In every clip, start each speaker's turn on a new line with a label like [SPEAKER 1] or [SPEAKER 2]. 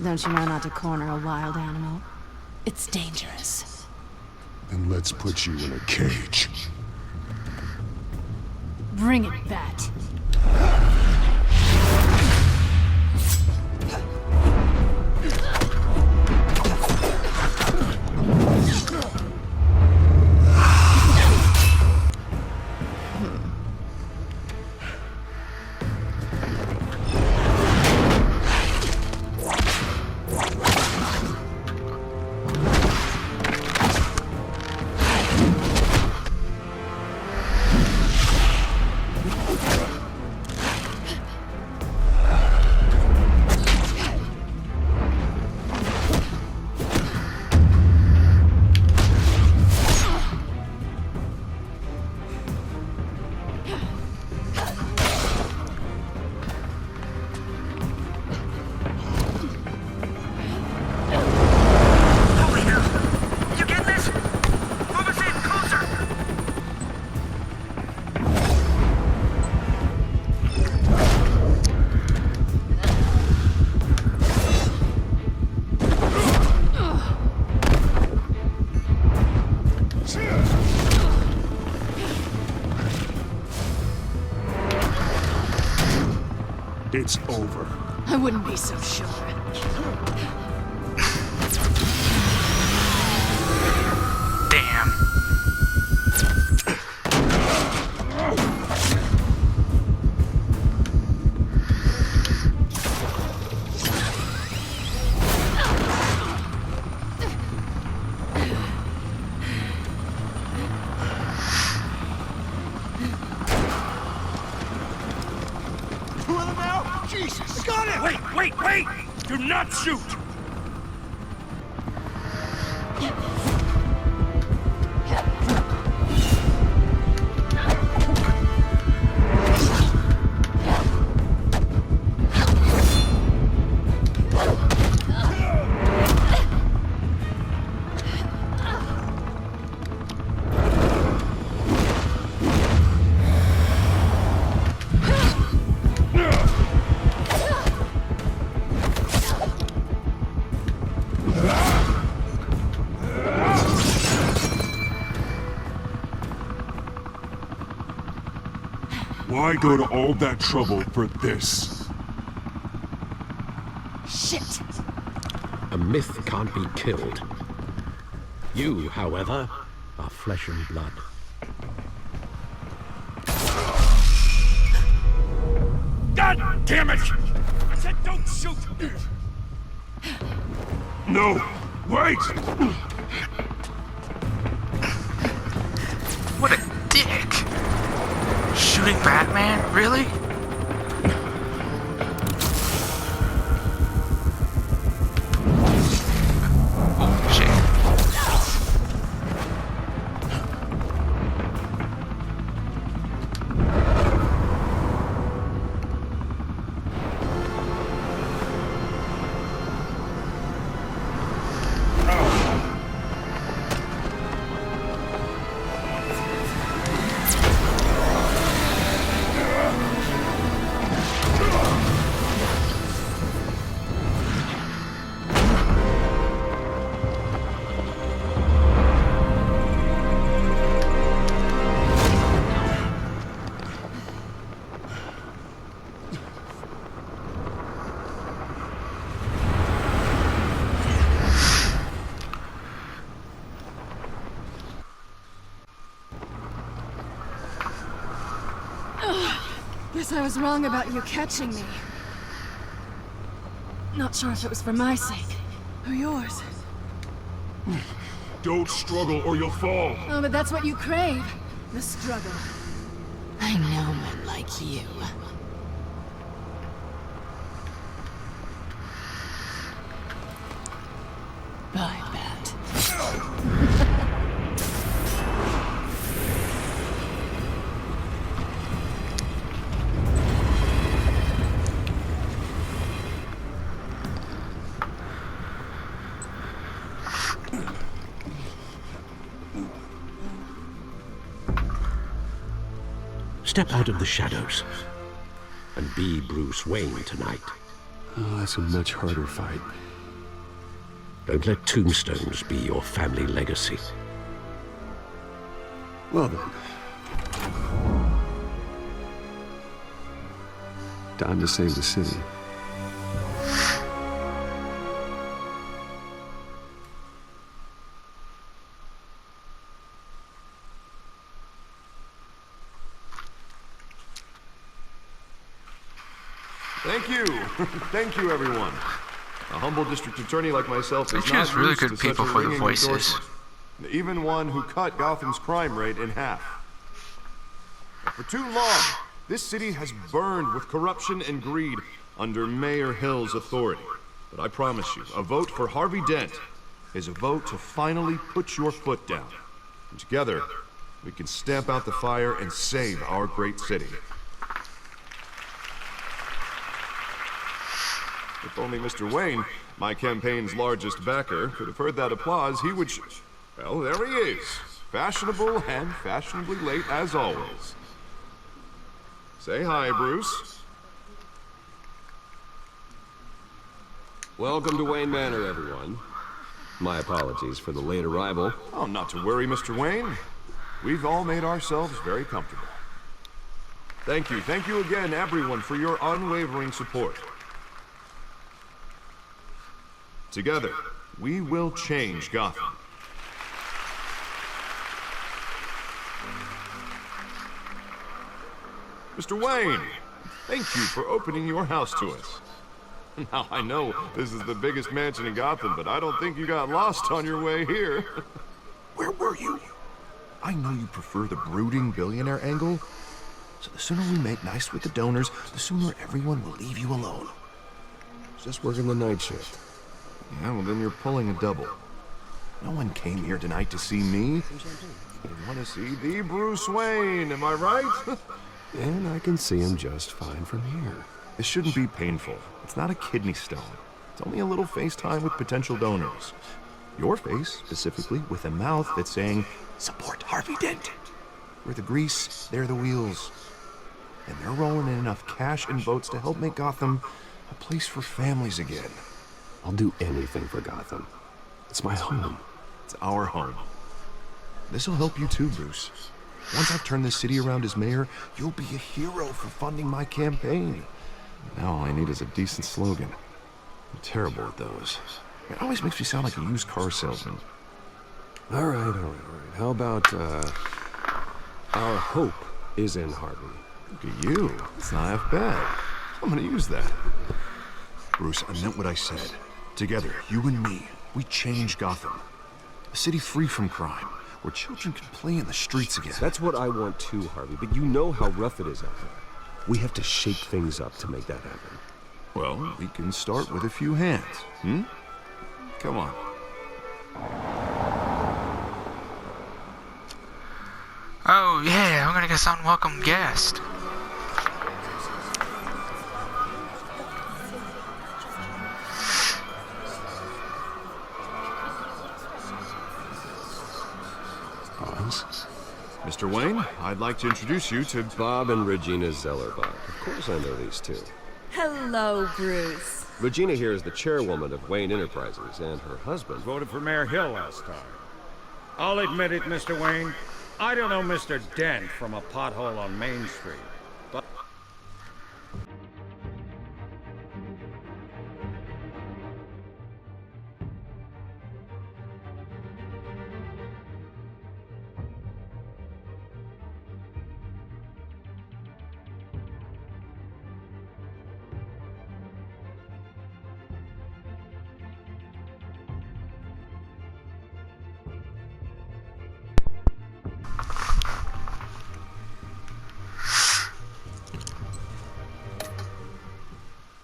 [SPEAKER 1] Don't you know not to corner a wild animal? It's dangerous.
[SPEAKER 2] Then let's put you in a cage.
[SPEAKER 1] Bring it, Bat.
[SPEAKER 2] It's over.
[SPEAKER 1] I wouldn't be so sure.
[SPEAKER 3] Damn.
[SPEAKER 2] Jesus! Got it!
[SPEAKER 4] Wait! Do not shoot!
[SPEAKER 2] Why go to all that trouble for this?
[SPEAKER 1] Shit!
[SPEAKER 5] A myth can't be killed. You, however, are flesh and blood.
[SPEAKER 4] God damn it! I said don't shoot!
[SPEAKER 2] No! Wait!
[SPEAKER 3] What a dick. Shooting Batman? Really? Oh, shit.
[SPEAKER 1] Guess I was wrong about you catching me. Not sure if it was for my sake, or yours.
[SPEAKER 2] Don't struggle or you'll fall.
[SPEAKER 1] Oh, but that's what you crave. The struggle. I know men like you. Bye, Bat.
[SPEAKER 5] Step out of the shadows and be Bruce Wayne tonight.
[SPEAKER 6] Oh, that's a much harder fight.
[SPEAKER 5] Don't let tombstones be your family legacy.
[SPEAKER 6] Well then. Time to save the city.
[SPEAKER 7] Thank you. Thank you, everyone. A humble district attorney like myself
[SPEAKER 3] They
[SPEAKER 7] is
[SPEAKER 3] choose
[SPEAKER 7] not
[SPEAKER 3] really
[SPEAKER 7] used
[SPEAKER 3] good
[SPEAKER 7] to
[SPEAKER 3] people
[SPEAKER 7] such a
[SPEAKER 3] for the
[SPEAKER 7] ringing
[SPEAKER 3] voices.
[SPEAKER 7] endorsement. Even one who cut Gotham's crime rate in half. For too long, this city has burned with corruption and greed under Mayor Hill's authority. But I promise you, a vote for Harvey Dent is a vote to finally put your foot down. And together, we can stamp out the fire and save our great city. If only Mr. Wayne, my campaign's largest backer, could have heard that applause, he would well, there he is. Fashionable and fashionably late as always. Say hi, Bruce.
[SPEAKER 6] Welcome to Wayne Manor, everyone. My apologies for the late arrival.
[SPEAKER 7] Oh, not to worry, Mr. Wayne. We've all made ourselves very comfortable. Thank you again, everyone, for your unwavering support. Together, we will change Gotham. Mr. Wayne, thank you for opening your house to us. Now, I know this is the biggest mansion in Gotham, but I don't think you got lost on your way here. Where were you? I know you prefer the brooding billionaire angle, so the sooner we make nice with the donors, the sooner everyone will leave you alone.
[SPEAKER 6] Just working the night shift.
[SPEAKER 7] Yeah, well then you're pulling a double. No one came here tonight to see me. They want to see the Bruce Wayne, am I right?
[SPEAKER 6] And I can see him just fine from here.
[SPEAKER 7] This shouldn't be painful. It's not a kidney stone. It's only a little FaceTime with potential donors. Your face, specifically, with a mouth that's saying, support Harvey Dent. We're the grease, they're the wheels. And they're rolling in enough cash and votes to help make Gotham a place for families again.
[SPEAKER 6] I'll do anything for Gotham. It's my home.
[SPEAKER 7] It's our home. This'll help you too, Bruce. Once I've turned this city around as mayor, you'll be a hero for funding my campaign. Now all I need is a decent slogan. I'm terrible at those. It always makes me sound like a used car salesman.
[SPEAKER 6] All right. How about, our hope is in Harvey.
[SPEAKER 7] Look at you. It's not half bad. I'm gonna use that. Bruce, I meant what I said. Together, you and me, we change Gotham. A city free from crime, where children can play in the streets again.
[SPEAKER 6] That's what I want too, Harvey, but you know how rough it is out there. We have to shake things up to make that happen.
[SPEAKER 7] Well, we can start with a few hands, Come on.
[SPEAKER 3] Oh, yeah, we're gonna get some unwelcome guest.
[SPEAKER 7] Mr. Wayne, I'd like to introduce you to
[SPEAKER 6] Bob and Regina Zellerbach. Of course I know these two.
[SPEAKER 8] Hello, Bruce.
[SPEAKER 6] Regina here is the chairwoman of Wayne Enterprises, and her husband...
[SPEAKER 4] Voted for Mayor Hill last time. I'll admit it, Mr. Wayne. I don't know Mr. Dent from a pothole on Main Street.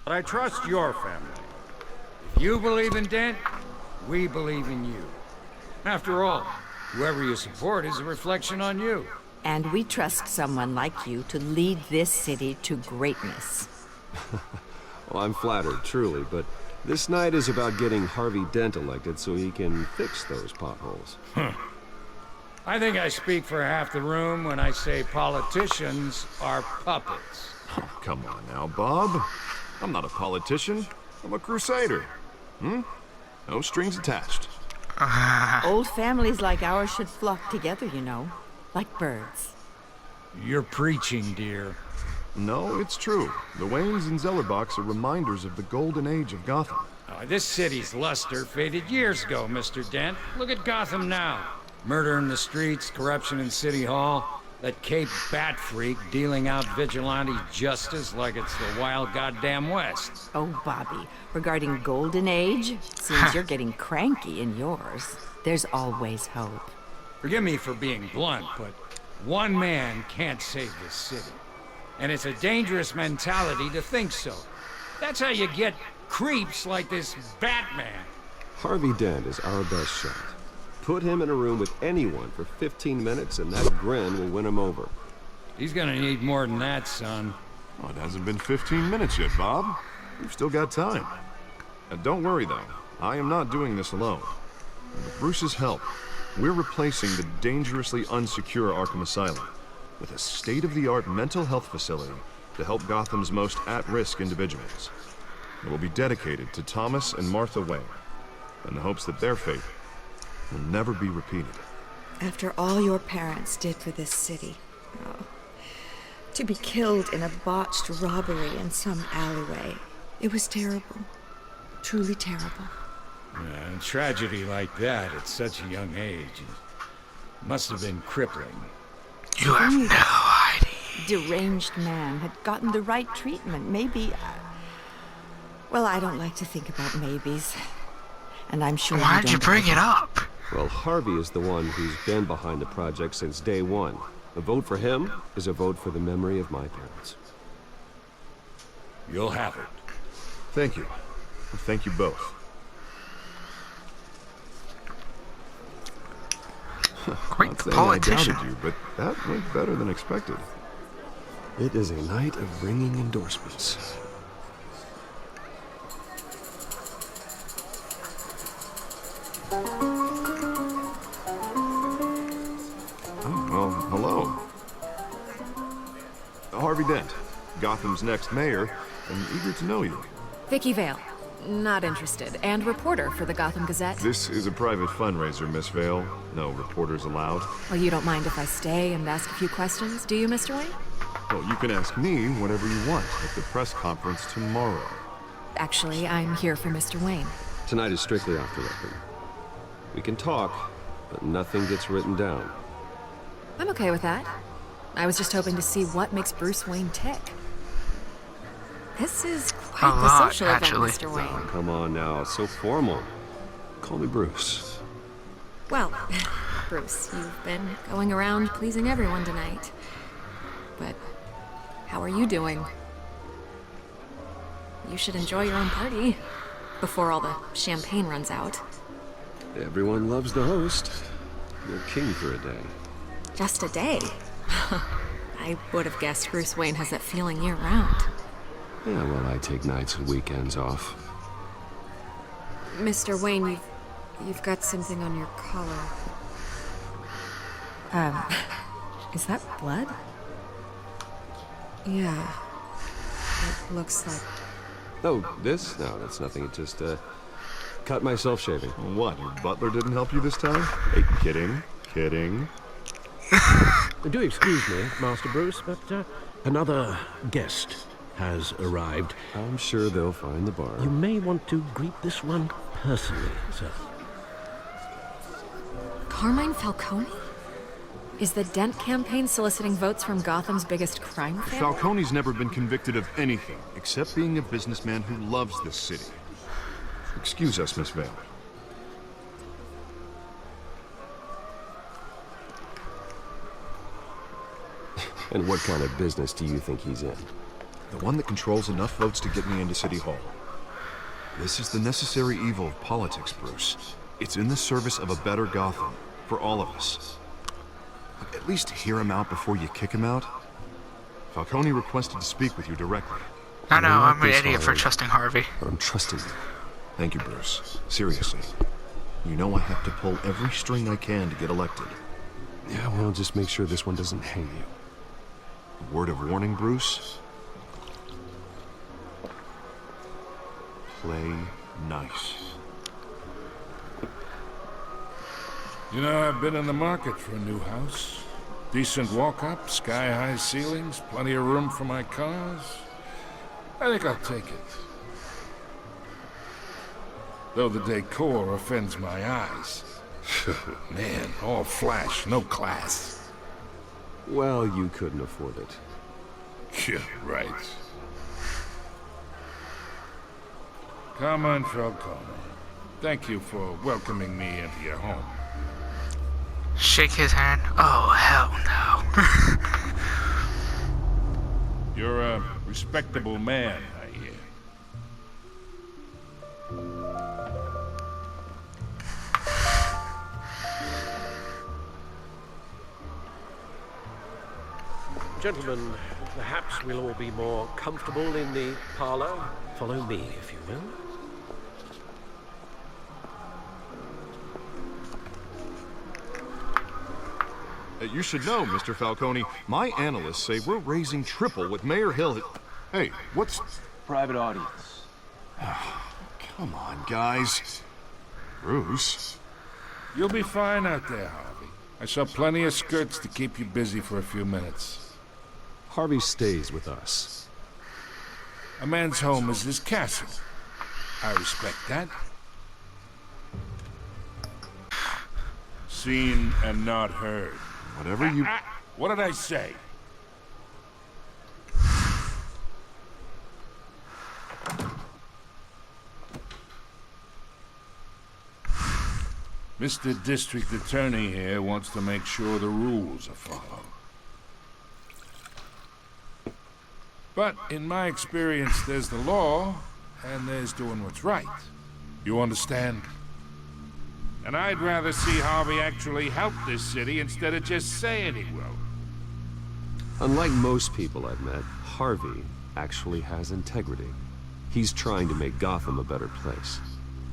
[SPEAKER 4] But I trust your family. If you believe in Dent, we believe in you. After all, whoever you support is a reflection on you.
[SPEAKER 8] And we trust someone like you to lead this city to greatness.
[SPEAKER 6] Well, I'm flattered, truly, but this night is about getting Harvey Dent elected so he can fix those potholes.
[SPEAKER 4] I think I speak for half the room when I say politicians are puppets.
[SPEAKER 7] Oh, come on now, Bob. I'm not a politician. I'm a crusader. No strings attached.
[SPEAKER 8] Old families like ours should flock together, you know, like birds.
[SPEAKER 4] You're preaching, dear.
[SPEAKER 7] No, it's true. The Waynes and Zellerbachs are reminders of the golden age of Gotham.
[SPEAKER 4] This city's luster faded years ago, Mr. Dent. Look at Gotham now. Murder in the streets, corruption in City Hall, that Cape Bat freak dealing out vigilante justice like it's the wild goddamn West.
[SPEAKER 8] Oh, Bobby, regarding Golden Age, seems you're getting cranky in yours. There's always hope.
[SPEAKER 4] Forgive me for being blunt, but one man can't save this city. And it's a dangerous mentality to think so. That's how you get creeps like this Batman.
[SPEAKER 6] Harvey Dent is our best shot. Put him in a room with anyone for 15 minutes and that grin will win him over.
[SPEAKER 4] He's gonna need more than that, son.
[SPEAKER 7] Oh, it hasn't been 15 minutes yet, Bob. We've still got time. Don't worry, though. I am not doing this alone. With Bruce's help, we're replacing the dangerously unsecure Arkham Asylum with a state-of-the-art mental health facility to help Gotham's most at-risk individuals. It will be dedicated to Thomas and Martha Wayne, in the hopes that their fate will never be repeated.
[SPEAKER 9] After all your parents did for this city, to be killed in a botched robbery in some alleyway, it was terrible. Truly terrible.
[SPEAKER 4] A tragedy like that at such a young age must have been crippling.
[SPEAKER 3] You have no idea.
[SPEAKER 8] Deranged man had gotten the right treatment. Maybe. Well, I don't like to think about maybes. And I'm sure.
[SPEAKER 3] Why did you bring it up?
[SPEAKER 6] Well, Harvey is the one who's been behind the project since day one. A vote for him is a vote for the memory of my parents.
[SPEAKER 4] You'll have it.
[SPEAKER 7] Thank you. Thank you both.
[SPEAKER 3] Great
[SPEAKER 7] Not saying
[SPEAKER 3] politician.
[SPEAKER 7] I doubted you, but that went better than expected.
[SPEAKER 6] It is a night of ringing endorsements.
[SPEAKER 7] Oh, well, hello. Harvey Dent, Gotham's next mayor, and eager to know you.
[SPEAKER 1] Vicky Vale. Not interested. And reporter for the Gotham Gazette.
[SPEAKER 7] This is a private fundraiser, Miss Vale. No reporters allowed.
[SPEAKER 1] Well, you don't mind if I stay and ask a few questions, do you, Mr. Wayne?
[SPEAKER 7] Well, you can ask me whatever you want at the press conference tomorrow.
[SPEAKER 1] Actually, I'm here for Mr. Wayne.
[SPEAKER 6] Tonight is strictly off the record. We can talk, but nothing gets written down.
[SPEAKER 1] I'm okay with that. I was just hoping to see what makes Bruce Wayne tick. This is quite
[SPEAKER 3] A
[SPEAKER 1] the
[SPEAKER 3] lot,
[SPEAKER 1] social
[SPEAKER 3] actually.
[SPEAKER 1] event, Mr. Wayne.
[SPEAKER 6] Come on now, it's so formal. Call me Bruce.
[SPEAKER 1] Well, Bruce, you've been going around pleasing everyone tonight. But how are you doing? You should enjoy your own party before all the champagne runs out.
[SPEAKER 6] Everyone loves the host. You're king for a day.
[SPEAKER 1] Just a day. I would have guessed Bruce Wayne has that feeling year-round.
[SPEAKER 6] Yeah, well, I take nights and weekends off.
[SPEAKER 1] Mr. Wayne, you've got something on your collar. Is that blood? Yeah. It looks like...
[SPEAKER 6] Oh, this? No, that's nothing. It just, cut myself shaving.
[SPEAKER 7] What, your butler didn't help you this time? Hey, kidding. Kidding.
[SPEAKER 5] Do excuse me, Master Bruce, but another guest has arrived.
[SPEAKER 6] I'm sure they'll find the bar.
[SPEAKER 5] You may want to greet this one personally, sir.
[SPEAKER 1] Carmine Falcone? Is the Dent campaign soliciting votes from Gotham's biggest crime family?
[SPEAKER 7] Falcone's never been convicted of anything except being a businessman who loves this city. Excuse us, Miss Vale.
[SPEAKER 6] And what kind of business do you think he's in?
[SPEAKER 7] The one that controls enough votes to get me into City Hall. This is the necessary evil of politics, Bruce. It's in the service of a better Gotham, for all of us. But at least hear him out before you kick him out. Falcone requested to speak with you directly.
[SPEAKER 3] I know,
[SPEAKER 6] Not
[SPEAKER 3] I'm an
[SPEAKER 6] this
[SPEAKER 3] idiot for
[SPEAKER 6] hard.
[SPEAKER 3] trusting Harvey.
[SPEAKER 6] But I'm trusting you.
[SPEAKER 7] Thank you, Bruce. Seriously. You know I have to pull every string I can to get elected.
[SPEAKER 6] Yeah, well, just make sure this one doesn't hang you.
[SPEAKER 7] A word of warning, Bruce? play nice.
[SPEAKER 10] You know, I've been in the market for a new house. Decent walk-up, sky-high ceilings, plenty of room for my cars. I think I'll take it. Though the decor offends my eyes. Man, all flash, no class.
[SPEAKER 6] Well, you couldn't afford it.
[SPEAKER 10] Yeah, right. Carmine Falcone, thank you for welcoming me into your home.
[SPEAKER 3] Shake his hand. Oh, hell no.
[SPEAKER 10] You're a respectable man, I hear.
[SPEAKER 5] Gentlemen, perhaps we'll all be more comfortable in the parlor. Follow me, if you will.
[SPEAKER 7] You should know, Mr. Falcone, my analysts say we're raising triple what Mayor Hill... Hey, what's...
[SPEAKER 11] Private audience.
[SPEAKER 7] Come on, guys. Bruce?
[SPEAKER 10] You'll be fine out there, Harvey. I saw plenty of skirts to keep you busy for a few minutes.
[SPEAKER 6] Harvey stays with us.
[SPEAKER 10] A man's home is his castle. I respect that. Seen and not heard.
[SPEAKER 7] Whatever you...
[SPEAKER 10] What did I say? Mr. District Attorney here wants to make sure the rules are followed. But in my experience, there's the law, and there's doing what's right. You understand? And I'd rather see Harvey actually help this city instead of just saying he will.
[SPEAKER 6] Unlike most people I've met, Harvey actually has integrity. He's trying to make Gotham a better place.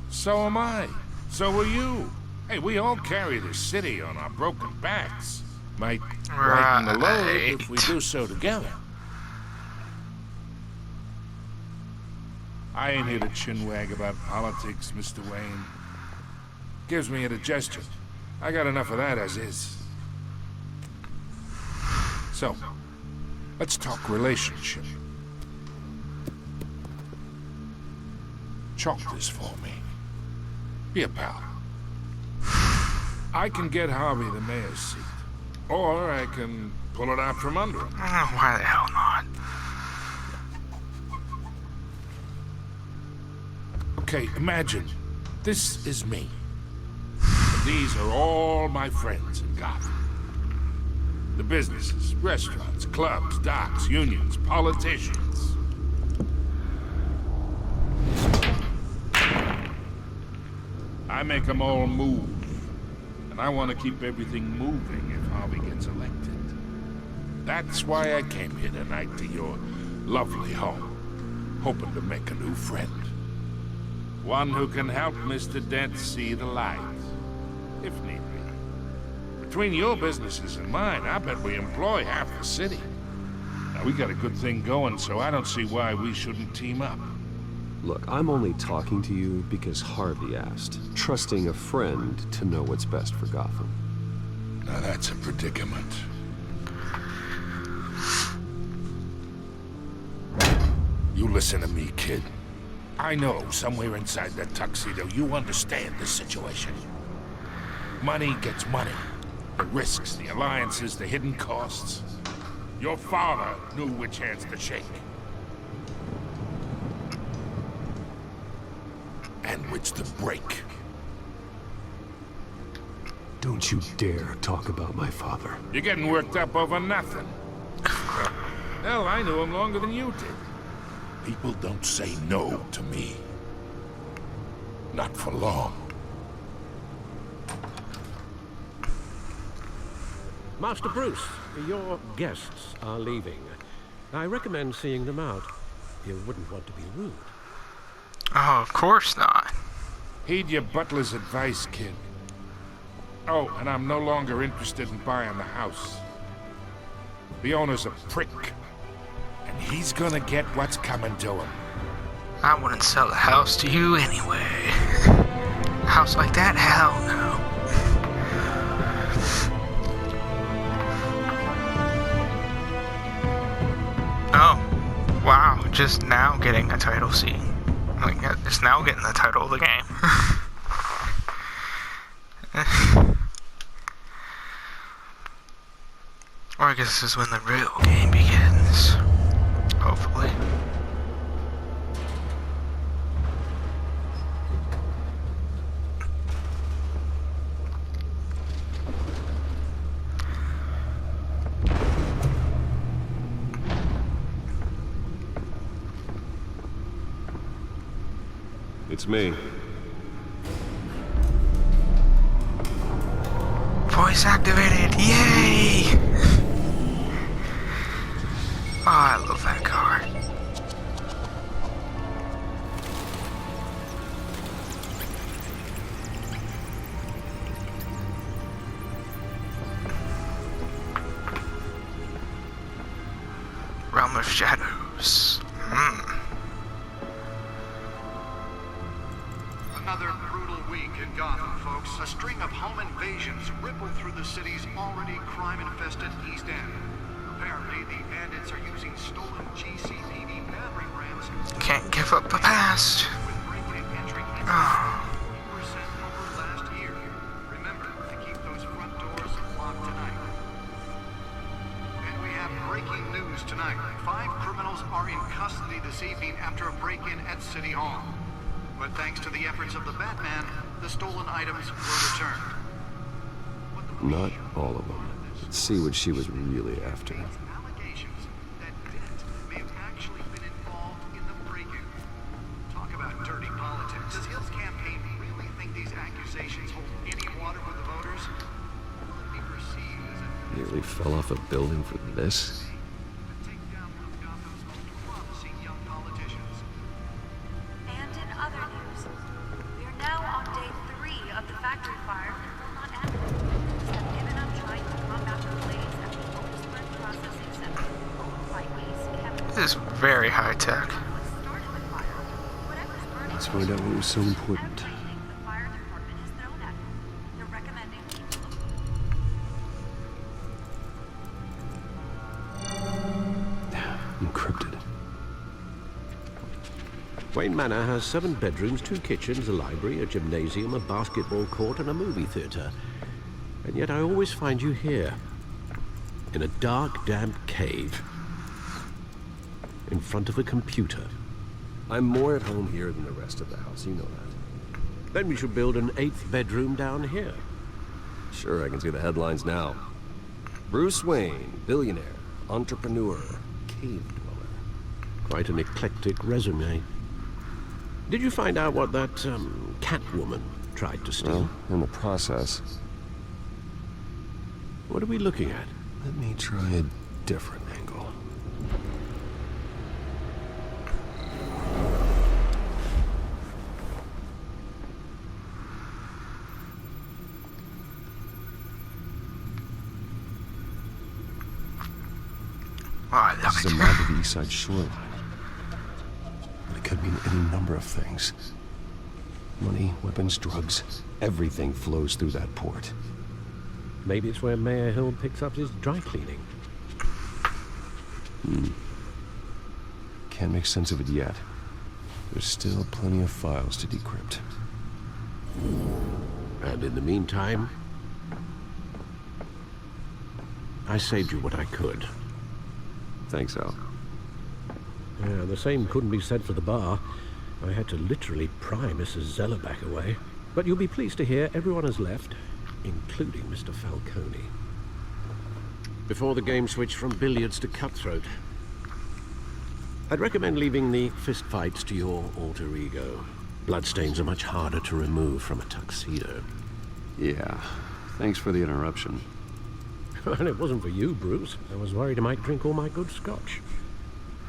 [SPEAKER 10] So am I. So are you. Hey, we all carry this city on our broken backs. Might lighten the load if we do so together. I ain't here to chinwag about politics, Mr. Wayne. Gives me indigestion. I got enough of that as is. So, let's talk relationship. Chalk this for me. Be a pal. I can get Harvey the mayor's seat. Or I can pull it out from under him.
[SPEAKER 3] Why the hell not?
[SPEAKER 10] Okay, imagine. This is me. And these are all my friends in Gotham. The businesses, restaurants, clubs, docks, unions, politicians. I make them all move. And I want to keep everything moving if Harvey gets elected. That's why I came here tonight to your lovely home, hoping to make a new friend. One who can help Mr. Dent see the light, if need be. Between your businesses and mine, I bet we employ half the city. Now, we got a good thing going, so I don't see why we shouldn't team up.
[SPEAKER 6] Look, I'm only talking to you because Harvey asked, trusting a friend to know what's best for Gotham.
[SPEAKER 10] Now that's a predicament. You listen to me, kid. I know somewhere inside that tuxedo you understand the situation. Money gets money. The risks, the alliances, the hidden costs. Your father knew which hands to shake. And which to break.
[SPEAKER 6] Don't you dare talk about my father.
[SPEAKER 10] You're getting worked up over nothing. Hell, I knew him longer than you did. People don't say no to me. Not for long.
[SPEAKER 5] Master Bruce, your guests are leaving. I recommend seeing them out. You wouldn't want to be rude.
[SPEAKER 3] Oh, of course not.
[SPEAKER 10] Heed your butler's advice, kid. Oh, and I'm no longer interested in buying the house. The owner's a prick. And he's gonna get what's coming to him.
[SPEAKER 3] I wouldn't sell a house to you anyway. A house like that? Hell no. Oh, wow, just now getting a title scene. Like, just now getting the title of the game. Or I guess this is when the real game begins. Hopefully.
[SPEAKER 6] It's me.
[SPEAKER 3] Voice activated, yay! Oh, I love that car. Realm of Shadows.
[SPEAKER 11] Another brutal week in Gotham, folks. A string of home invasions rippled through the city's already crime-infested East End. Apparently, the bandits are using stolen GCPD battering rams.
[SPEAKER 3] Can't give up the past.
[SPEAKER 11] With break-in entry incidents 40% over last year. Remember to keep those front doors locked tonight. And we have breaking news tonight. 5 criminals are in custody this evening after a break-in at City Hall. But thanks to the efforts of the Batman, the stolen items were returned.
[SPEAKER 6] Not all of them. Let's see what she was really after.
[SPEAKER 11] Allegations that Dent may have actually been involved in the break-in. Talk about dirty politics. Does Hill's campaign really think these accusations hold any water with the voters? Will it be perceived as a
[SPEAKER 6] Nearly fell off a building for this?
[SPEAKER 11] take down one of Gotham's most promising young politicians?
[SPEAKER 12] And in other news, we are now on day 3 of the factory fire in Wilmot Avenue. We have given up trying to combat the blaze at the Otisburg Processing Center, owned by Ace Chemical.
[SPEAKER 3] This is very high tech.
[SPEAKER 12] What started the fire? Whatever's burning.
[SPEAKER 6] Let's find out what was so important.
[SPEAKER 12] Everything the fire department has thrown at it. They're recommending people
[SPEAKER 6] Encrypted.
[SPEAKER 5] Wayne Manor has 7 bedrooms, 2 kitchens, a library, a gymnasium, a basketball court, and a movie theater. And yet I always find you here, in a dark, damp cave, in front of a computer.
[SPEAKER 6] I'm more at home here than the rest of the house, you know that.
[SPEAKER 5] Then we should build an 8th bedroom down here.
[SPEAKER 6] Sure, I can see the headlines now. Bruce Wayne, billionaire, entrepreneur, cave dweller.
[SPEAKER 5] Quite an eclectic resume. Did you find out what that, Catwoman tried to steal?
[SPEAKER 6] Well, in the process.
[SPEAKER 5] What are we looking at?
[SPEAKER 6] Let me try a different angle.
[SPEAKER 3] Oh, I love
[SPEAKER 6] This is a
[SPEAKER 3] it.
[SPEAKER 6] map of the East Side shoreline. But it could mean any number of things. Money, weapons, drugs, everything flows through that port.
[SPEAKER 5] Maybe it's where Mayor Hill picks up his dry cleaning.
[SPEAKER 6] Can't make sense of it yet. There's still plenty of files to decrypt.
[SPEAKER 5] And in the meantime, I saved you what I could.
[SPEAKER 6] Thanks, Al.
[SPEAKER 5] Yeah, the same couldn't be said for the bar. I had to literally pry Mrs. Zellerback away. But you'll be pleased to hear everyone has left, including Mr. Falcone. Before the game switched from billiards to cutthroat, I'd recommend leaving the fistfights to your alter ego. Bloodstains are much harder to remove from a tuxedo.
[SPEAKER 6] Yeah, thanks for the interruption.
[SPEAKER 5] And it wasn't for you, Bruce. I was worried I might drink all my good scotch.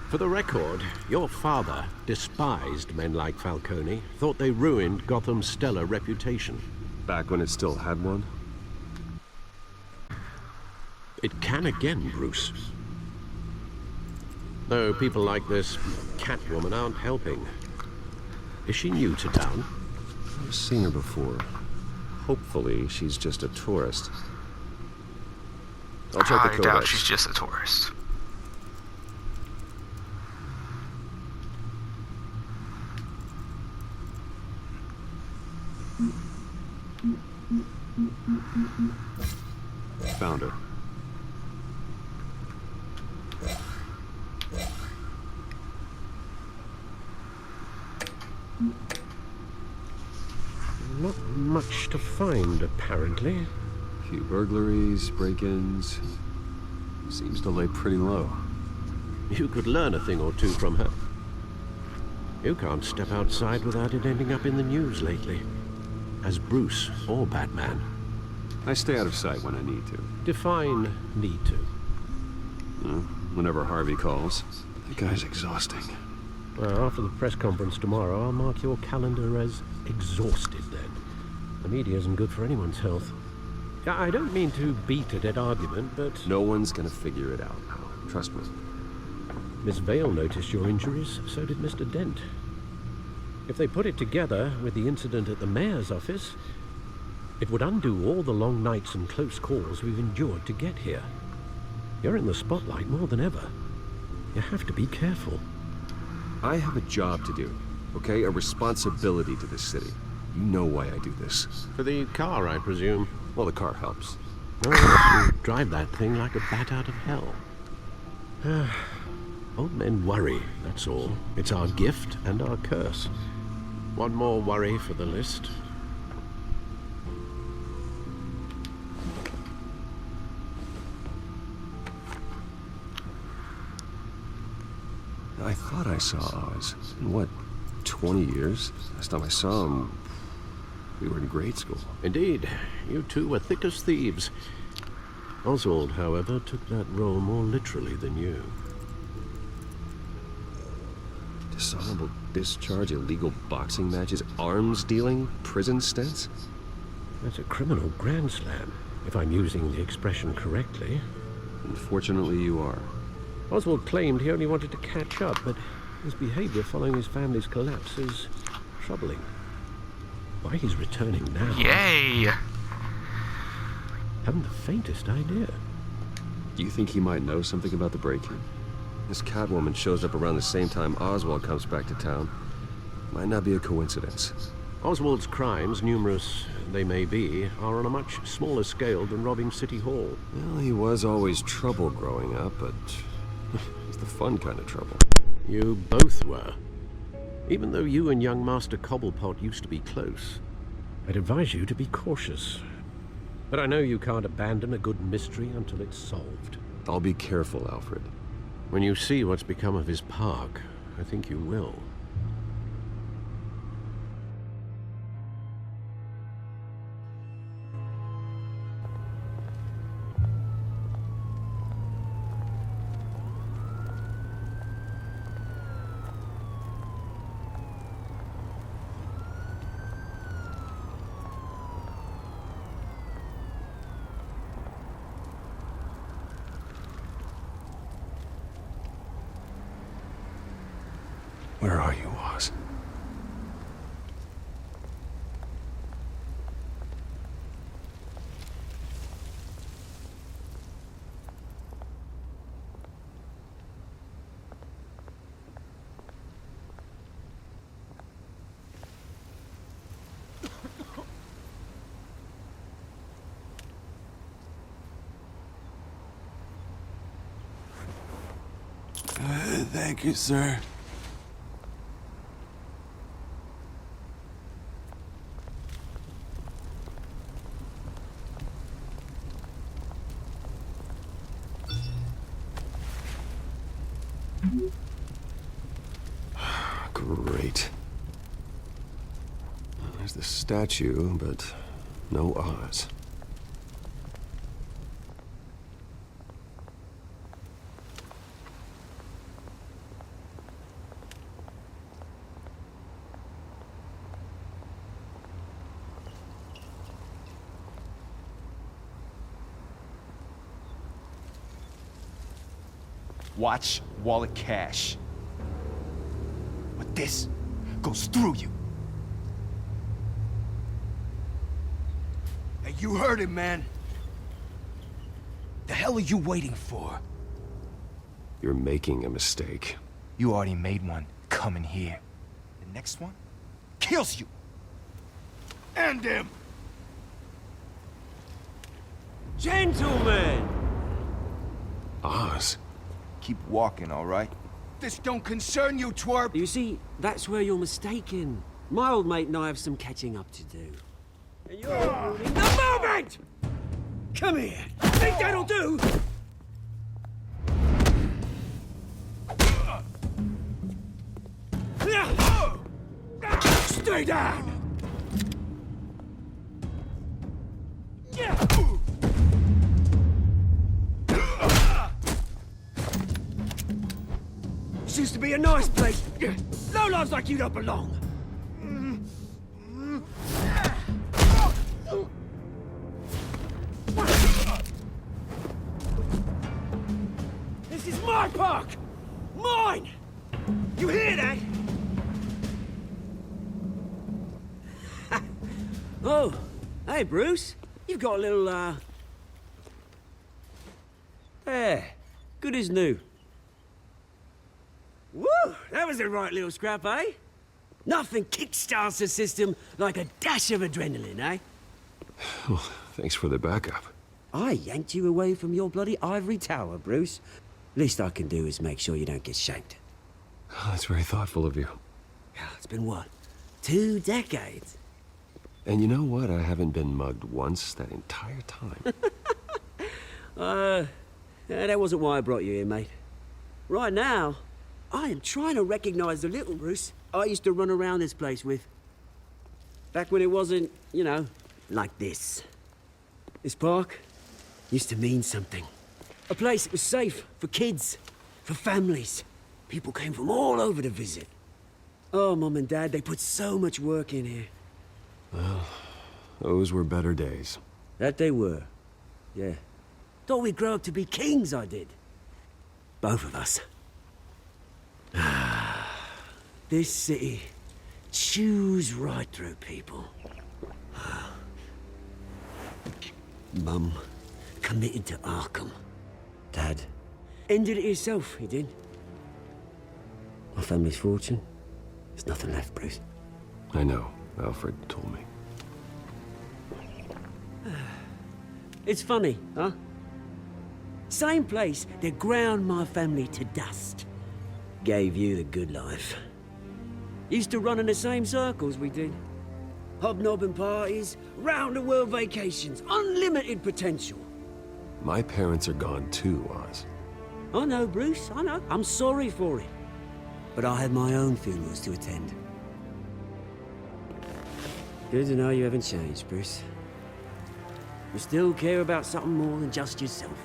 [SPEAKER 5] For the record, your father despised men like Falcone, thought they ruined Gotham's stellar reputation.
[SPEAKER 6] Back when it still had one?
[SPEAKER 5] It can again, Bruce. Though people like this Catwoman aren't helping. Is she new to town?
[SPEAKER 6] I've seen her before. Hopefully, she's just a tourist. I'll check the
[SPEAKER 3] I
[SPEAKER 6] codex.
[SPEAKER 3] doubt she's just a tourist.
[SPEAKER 6] Found her.
[SPEAKER 5] Not much to find, apparently.
[SPEAKER 6] A few burglaries, break-ins. Seems to lay pretty low.
[SPEAKER 5] You could learn a thing or two from her. You can't step outside without it ending up in the news lately. As Bruce or Batman.
[SPEAKER 6] I stay out of sight when I need to.
[SPEAKER 5] Define need to.
[SPEAKER 6] Whenever Harvey calls. That guy's exhausting.
[SPEAKER 5] Well, after the press conference tomorrow, I'll mark your calendar as exhausted then. The media isn't good for anyone's health. I don't mean to beat a dead argument, but...
[SPEAKER 6] No one's gonna figure it out now. Trust me.
[SPEAKER 5] Miss Vale noticed your injuries, so did Mr. Dent. If they put it together with the incident at the mayor's office, it would undo all the long nights and close calls we've endured to get here. You're in the spotlight more than ever. You have to be careful.
[SPEAKER 6] I have a job to do, okay? A responsibility to this city. You know why I do this.
[SPEAKER 5] For the car, I presume.
[SPEAKER 6] Well, the car helps.
[SPEAKER 5] Oh, you drive that thing like a bat out of hell. Old men worry, that's all. It's our gift and our curse. One more worry for the list.
[SPEAKER 6] I thought I saw Oz. In what, 20 years? Last time I saw him, we were in grade school.
[SPEAKER 5] Indeed, you two were thick as thieves. Oswald, however, took that role more literally than you.
[SPEAKER 6] Dishonorable discharge, illegal boxing matches, arms dealing, prison stints?
[SPEAKER 5] That's a criminal grand slam, if I'm using the expression correctly.
[SPEAKER 6] Unfortunately, you are.
[SPEAKER 5] Oswald claimed he only wanted to catch up, but his behavior following his family's collapse is troubling. Why he's returning now...
[SPEAKER 3] Yay!
[SPEAKER 5] Haven't the faintest idea.
[SPEAKER 6] Do you think he might know something about the break-in? This Catwoman shows up around the same time Oswald comes back to town. Might not be a coincidence.
[SPEAKER 5] Oswald's crimes, numerous they may be, are on a much smaller scale than robbing City Hall.
[SPEAKER 6] Well, he was always trouble growing up, but it's the fun kind of trouble.
[SPEAKER 5] You both were. Even though you and young Master Cobblepot used to be close, I'd advise you to be cautious. But I know you can't abandon a good mystery until it's solved.
[SPEAKER 6] I'll be careful, Alfred.
[SPEAKER 5] When you see what's become of his park, I think you will.
[SPEAKER 6] Where are you, Oz?
[SPEAKER 2] Thank you, sir.
[SPEAKER 6] Great. There's the statue, but no Oz.
[SPEAKER 13] Watch wallet cash. But this goes through you. Hey, you heard him, man. The hell are you waiting for?
[SPEAKER 6] You're making a mistake.
[SPEAKER 13] You already made one coming here. The next one kills you. And him.
[SPEAKER 14] Gentlemen!
[SPEAKER 6] Oz.
[SPEAKER 13] Keep walking, all right? This don't concern you, twerp!
[SPEAKER 14] You see, that's where you're mistaken. My old mate and I have some catching up to do. And you're ruining the moment! Come here! Think that'll do? Stay down! This used to be a nice place. Lowlifes like you don't belong. This is my park! Mine! You hear that? Oh, hey, Bruce. You've got a little, There. Good as new. Woo! That was a right little scrap, eh? Nothing kickstarts the system like a dash of adrenaline, eh?
[SPEAKER 6] Well, thanks for the backup.
[SPEAKER 14] I yanked you away from your bloody ivory tower, Bruce. Least I can do is make sure you don't get shanked.
[SPEAKER 6] Oh, that's very thoughtful of you.
[SPEAKER 14] It's been what? 2 decades?
[SPEAKER 6] And you know what? I haven't been mugged once that entire time.
[SPEAKER 14] That wasn't why I brought you here, mate. Right now, I am trying to recognize the little Bruce I used to run around this place with. Back when it wasn't, you know, like this. This park used to mean something. A place that was safe for kids, for families. People came from all over to visit. Oh, Mum and Dad, they put so much work in here.
[SPEAKER 6] Well, those were better days.
[SPEAKER 14] That they were. Yeah. Thought we'd grow up to be kings, I did. Both of us. This city chews right through people. Mum committed to Arkham. Dad ended it himself, he did. My family's fortune, there's nothing left, Bruce.
[SPEAKER 6] I know. Alfred told me.
[SPEAKER 14] It's funny, huh? Same place that ground my family to dust. Gave you the good life. Used to run in the same circles we did. Hobnobbing parties, round-the-world vacations, unlimited potential.
[SPEAKER 6] My parents are gone too, Oz.
[SPEAKER 14] I know, Bruce, I know. I'm sorry for it. But I had my own funerals to attend. Good to know you haven't changed, Bruce. You still care about something more than just yourself.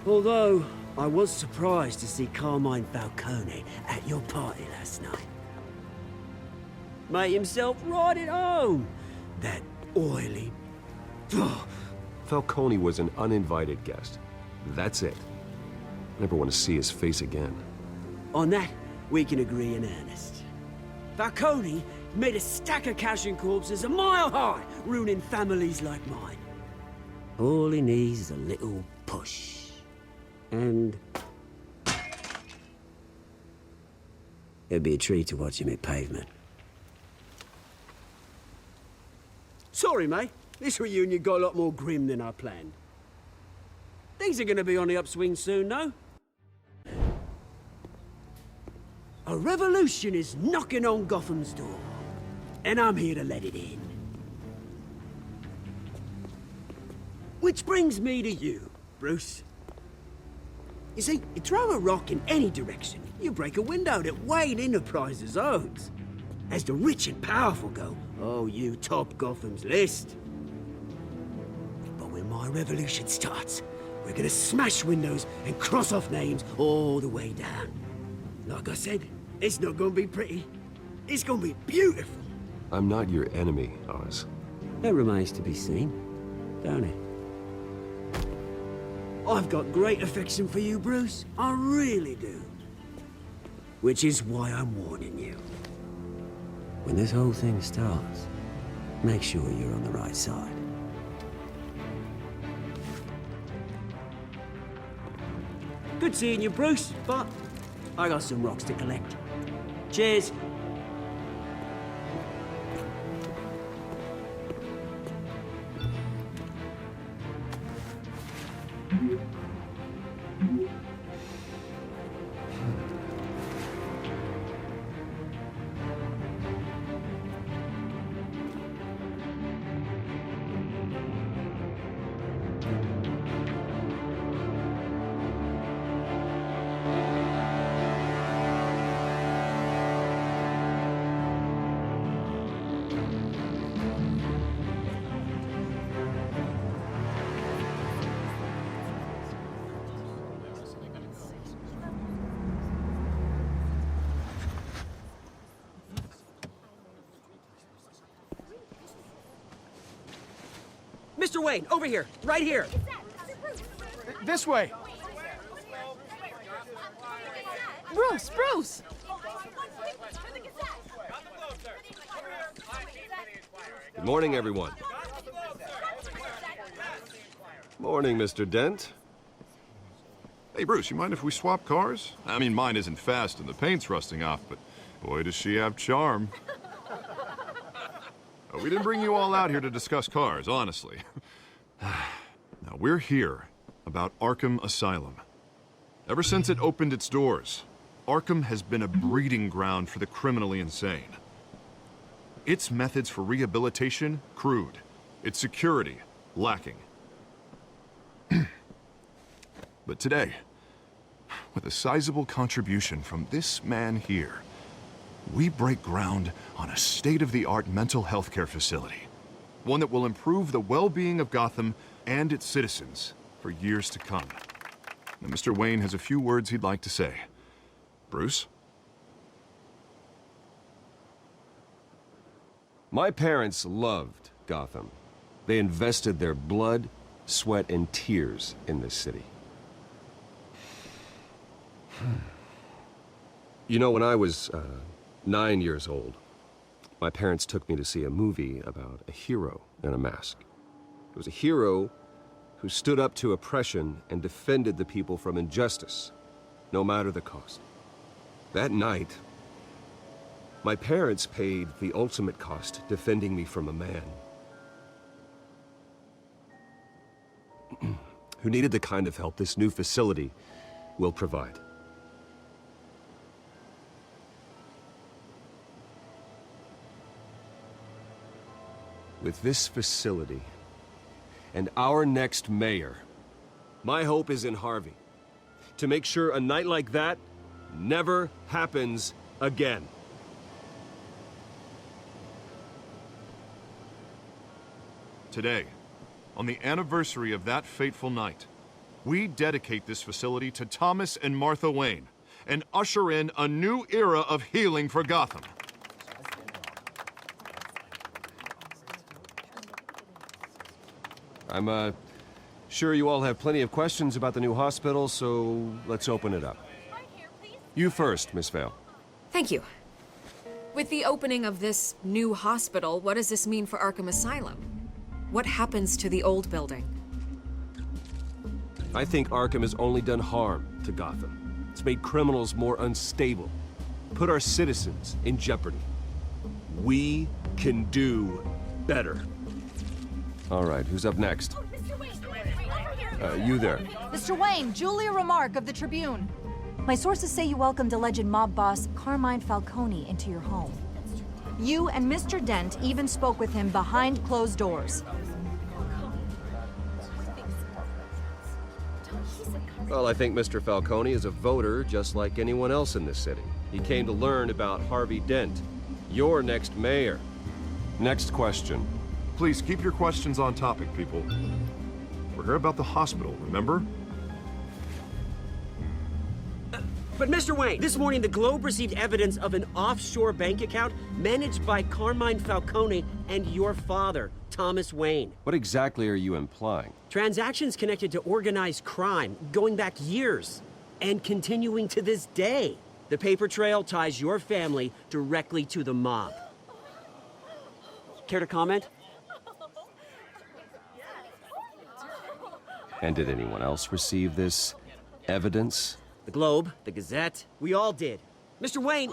[SPEAKER 14] Although, I was surprised to see Carmine Falcone at your party last night. Made himself right at home. That oily...
[SPEAKER 6] Falcone was an uninvited guest. That's it. Never want to see his face again.
[SPEAKER 14] On that, we can agree in earnest. Falcone made a stack of cash and corpses a mile high, ruining families like mine. All he needs is a little push. And... it'd be a treat to watch him hit pavement. Sorry, mate. This reunion got a lot more grim than I planned. Things are gonna be on the upswing soon, no? A revolution is knocking on Gotham's door. And I'm here to let it in. Which brings me to you, Bruce. You see, you throw a rock in any direction, you break a window that Wayne Enterprises owns. As the rich and powerful go, oh, you top Gotham's list. But when my revolution starts, we're gonna smash windows and cross off names all the way down. Like I said, it's not gonna be pretty. It's gonna be beautiful.
[SPEAKER 6] I'm not your enemy, Oz.
[SPEAKER 14] That remains to be seen, don't it? I've got great affection for you, Bruce. I really do. Which is why I'm warning you. When this whole thing starts, Make sure you're on the right side. Good seeing you, Bruce, but I got some rocks to collect. Cheers. Mr. Wayne, over here, right here.
[SPEAKER 15] This way.
[SPEAKER 16] Bruce, Bruce!
[SPEAKER 6] Good morning, everyone. Morning, Mr. Dent.
[SPEAKER 7] Hey, Bruce, you mind if we swap cars? I mean, mine isn't fast and the paint's rusting off, but boy, does she have charm. We didn't bring you all out here to discuss cars, honestly. Now, we're here about Arkham Asylum. Ever since it opened its doors, Arkham has been a breeding ground for the criminally insane. Its methods for rehabilitation, crude. Its security, lacking. But today, with a sizable contribution from this man here, we break ground on a state-of-the-art mental health care facility. One that will improve the well-being of Gotham and its citizens for years to come. Now, Mr. Wayne has a few words he'd like to say. Bruce?
[SPEAKER 6] My parents loved Gotham. They invested their blood, sweat, and tears in this city. You know, when I was 9 years old, my parents took me to see a movie about a hero in a mask. It was a hero who stood up to oppression and defended the people from injustice, no matter the cost. That night, my parents paid the ultimate cost defending me from a man who needed the kind of help this new facility will provide. With this facility and our next mayor, my hope is in Harvey. To make sure a night like that never happens again.
[SPEAKER 7] Today, on the anniversary of that fateful night, we dedicate this facility to Thomas and Martha Wayne and usher in a new era of healing for Gotham.
[SPEAKER 6] I'm sure you all have plenty of questions about the new hospital, so let's open it up. You first, Miss Vale.
[SPEAKER 1] Thank you. With the opening of this new hospital, what does this mean for Arkham Asylum? What happens to the old building?
[SPEAKER 6] I think Arkham has only done harm to Gotham. It's made criminals more unstable, put our citizens in jeopardy. We can do better. All right, who's up next? You there.
[SPEAKER 17] Mr. Wayne, Julia Remark of the Tribune. My sources say you welcomed alleged mob boss Carmine Falcone into your home. You and Mr. Dent even spoke with him behind closed doors.
[SPEAKER 6] Well, I think Mr. Falcone is a voter just like anyone else in this city. He came to learn about Harvey Dent, your next mayor. Next question.
[SPEAKER 7] Please keep your questions on topic, people. We're here about the hospital, remember?
[SPEAKER 14] But Mr. Wayne, this morning the Globe received evidence of an offshore bank account managed by Carmine Falcone and your father, Thomas Wayne.
[SPEAKER 6] What exactly are you implying?
[SPEAKER 14] Transactions connected to organized crime, going back years, and continuing to this day. The paper trail ties your family directly to the mob. Care to comment?
[SPEAKER 6] And did anyone else receive this evidence?
[SPEAKER 14] The Globe, the Gazette, we all did. Mr. Wayne,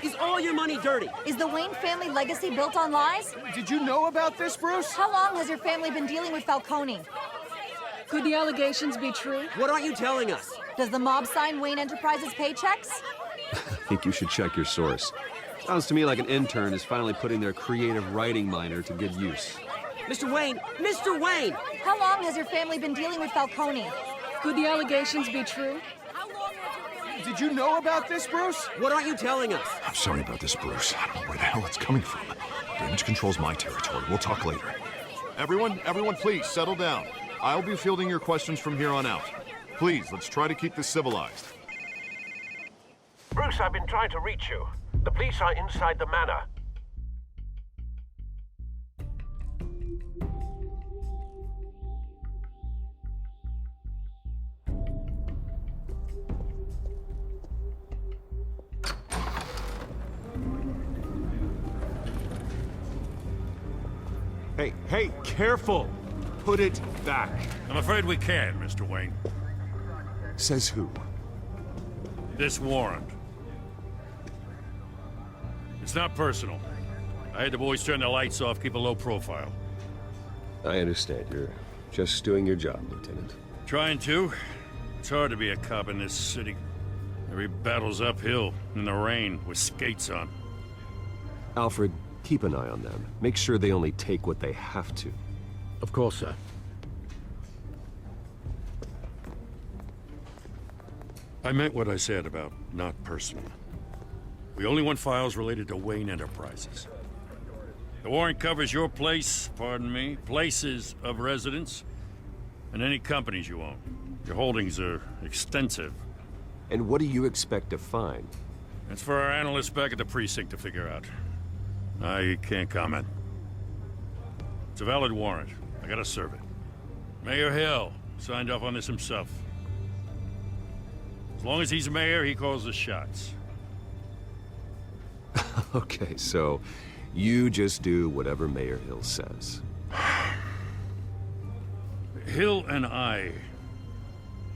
[SPEAKER 14] is all your money dirty?
[SPEAKER 17] Is the Wayne family legacy built on lies?
[SPEAKER 15] Did you know about this, Bruce?
[SPEAKER 17] How long has your family been dealing with Falcone?
[SPEAKER 16] Could the allegations be true?
[SPEAKER 14] What aren't you telling us?
[SPEAKER 17] Does the mob sign Wayne Enterprises paychecks?
[SPEAKER 6] I think you should check your source. Sounds to me like an intern is finally putting their creative writing minor to good use.
[SPEAKER 14] Mr. Wayne!
[SPEAKER 17] How long has your family been dealing with Falcone?
[SPEAKER 16] Could the allegations be true?
[SPEAKER 15] Did you know about this, Bruce?
[SPEAKER 14] What aren't you telling us?
[SPEAKER 7] I'm sorry about this, Bruce. I don't know where the hell it's coming from. Damage control's my territory. We'll talk later. Everyone, please settle down. I'll be fielding your questions from here on out. Please, let's try to keep this civilized.
[SPEAKER 5] Bruce, I've been trying to reach you. The police are inside the manor.
[SPEAKER 2] Hey, careful! Put it back.
[SPEAKER 18] I'm afraid we can't, Mr. Wayne.
[SPEAKER 2] Says who?
[SPEAKER 18] This warrant. It's not personal. I had the boys turn the lights off, keep a low profile.
[SPEAKER 6] I understand. You're just doing your job, Lieutenant.
[SPEAKER 18] Trying to. It's hard to be a cop in this city. Every battle's uphill, in the rain, with skates on.
[SPEAKER 6] Alfred, keep an eye on them. Make sure they only take what they have to.
[SPEAKER 5] Of course, sir.
[SPEAKER 18] I meant what I said about not personal. We only want files related to Wayne Enterprises. The warrant covers your place, pardon me, places of residence, and any companies you own. Your holdings are extensive.
[SPEAKER 6] And what do you expect to find?
[SPEAKER 18] That's for our analysts back at the precinct to figure out. I can't comment. It's a valid warrant. I gotta serve it. Mayor Hill signed off on this himself. As long as he's mayor, he calls the shots.
[SPEAKER 6] Okay, so you just do whatever Mayor Hill says.
[SPEAKER 18] Hill and I,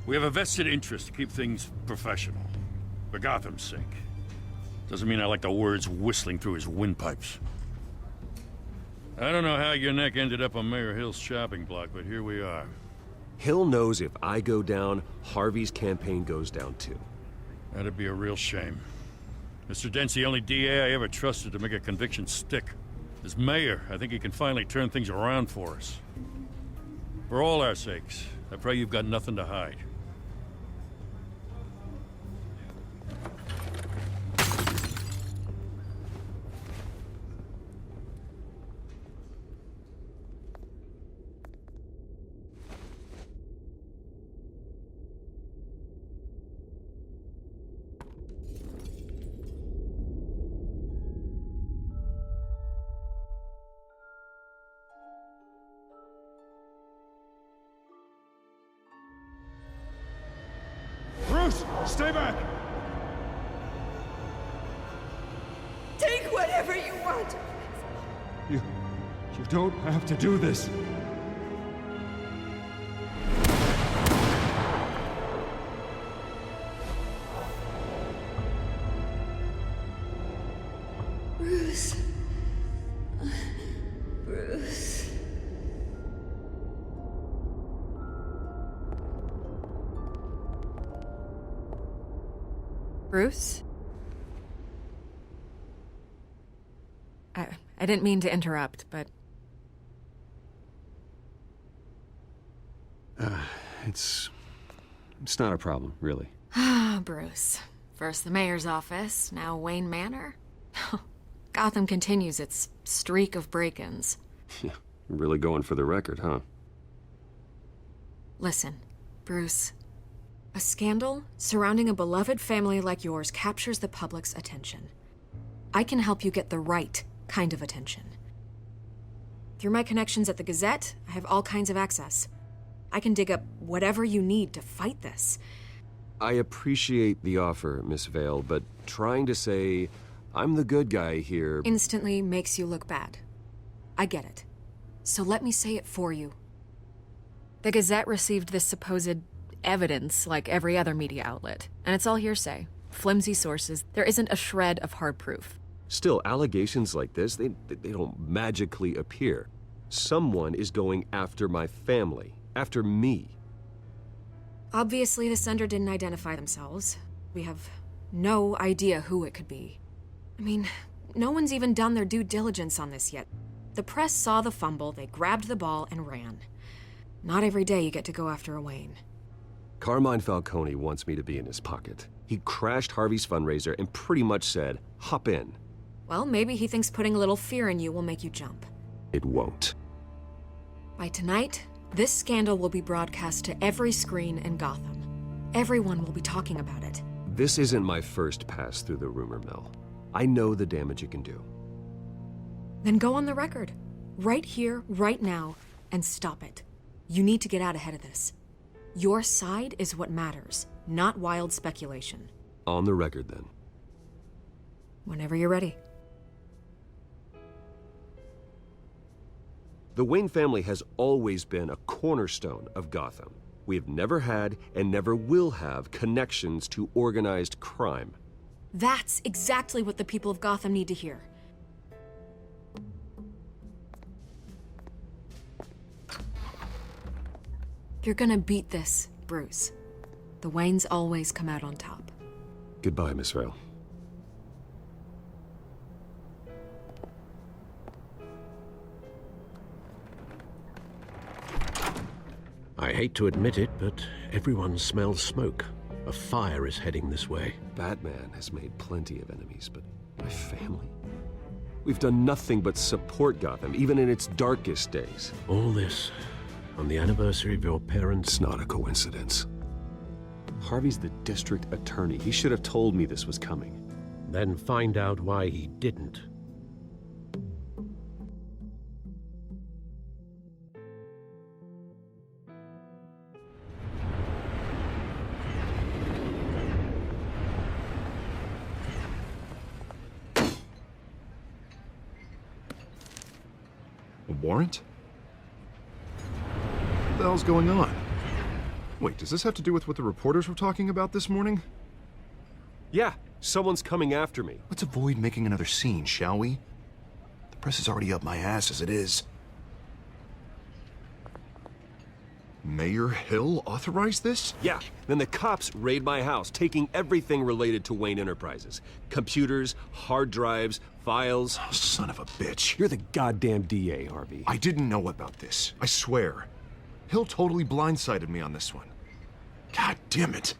[SPEAKER 18] we have a vested interest to keep things professional. For Gotham's sake. Doesn't mean I like the words whistling through his windpipes. I don't know how your neck ended up on Mayor Hill's shopping block, but here we are.
[SPEAKER 6] Hill knows if I go down, Harvey's campaign goes down too.
[SPEAKER 18] That'd be a real shame. Mr. Dent's the only DA I ever trusted to make a conviction stick. As mayor, I think he can finally turn things around for us. For all our sakes, I pray you've got nothing to hide.
[SPEAKER 2] Bruce, stay back!
[SPEAKER 9] Take whatever you want.
[SPEAKER 2] You don't have to do this.
[SPEAKER 9] Bruce. Bruce.
[SPEAKER 1] Bruce? I didn't mean to interrupt, but...
[SPEAKER 6] It's not a problem, really.
[SPEAKER 1] Ah, Bruce. First the mayor's office, now Wayne Manor. Gotham continues its streak of break-ins.
[SPEAKER 6] Yeah, you're really going for the record, huh?
[SPEAKER 1] Listen, Bruce. A scandal surrounding a beloved family like yours captures the public's attention. I can help you get the right kind of attention. Through my connections at the Gazette, I have all kinds of access. I can dig up whatever you need to fight this.
[SPEAKER 6] I appreciate the offer, Miss Vale, but trying to say I'm the good guy here
[SPEAKER 1] Instantly makes you look bad. I get it. So let me say it for you. The Gazette received this supposed evidence like every other media outlet, and it's all hearsay. Flimsy sources. There isn't a shred of hard proof.
[SPEAKER 6] Still, allegations like this, they don't magically appear. Someone is going after my family, after me.
[SPEAKER 1] Obviously, the sender didn't identify themselves. We have no idea who it could be. I mean, no one's even done their due diligence on this yet. The press saw the fumble, they grabbed the ball and ran. Not every day you get to go after a Wayne.
[SPEAKER 6] Carmine Falcone wants me to be in his pocket. He crashed Harvey's fundraiser and pretty much said, hop in.
[SPEAKER 1] Well, maybe he thinks putting a little fear in you will make you jump.
[SPEAKER 6] It won't.
[SPEAKER 1] By tonight, this scandal will be broadcast to every screen in Gotham. Everyone will be talking about it.
[SPEAKER 6] This isn't my first pass through the rumor mill. I know the damage it can do.
[SPEAKER 1] Then go on the record. Right here, right now, and stop it. You need to get out ahead of this. Your side is what matters, not wild speculation.
[SPEAKER 6] On the record, then.
[SPEAKER 1] Whenever you're ready.
[SPEAKER 6] The Wayne family has always been a cornerstone of Gotham. We have never had and never will have connections to organized crime.
[SPEAKER 1] That's exactly what the people of Gotham need to hear. You're gonna beat this, Bruce. The Waynes always come out on top.
[SPEAKER 6] Goodbye, Miss Vale.
[SPEAKER 5] I hate to admit it, but everyone smells smoke. A fire is heading this way.
[SPEAKER 6] Batman has made plenty of enemies, but my family? We've done nothing but support Gotham, even in its darkest days.
[SPEAKER 5] All this on the anniversary of your parents'...
[SPEAKER 6] It's not a coincidence. Harvey's the district attorney. He should have told me this was coming.
[SPEAKER 5] Then find out why he didn't.
[SPEAKER 7] A warrant? What the hell's going on? Wait, does this have to do with what the reporters were talking about this morning?
[SPEAKER 6] Yeah, someone's coming after me.
[SPEAKER 7] Let's avoid making another scene, shall we? The press is already up my ass as it is. Mayor Hill authorized this?
[SPEAKER 6] Yeah, then the cops raid my house, taking everything related to Wayne Enterprises. Computers, hard drives, files.
[SPEAKER 7] Oh, son of a bitch.
[SPEAKER 6] You're the goddamn DA, Harvey.
[SPEAKER 7] I didn't know about this. I swear. Hill totally blindsided me on this one. God damn it.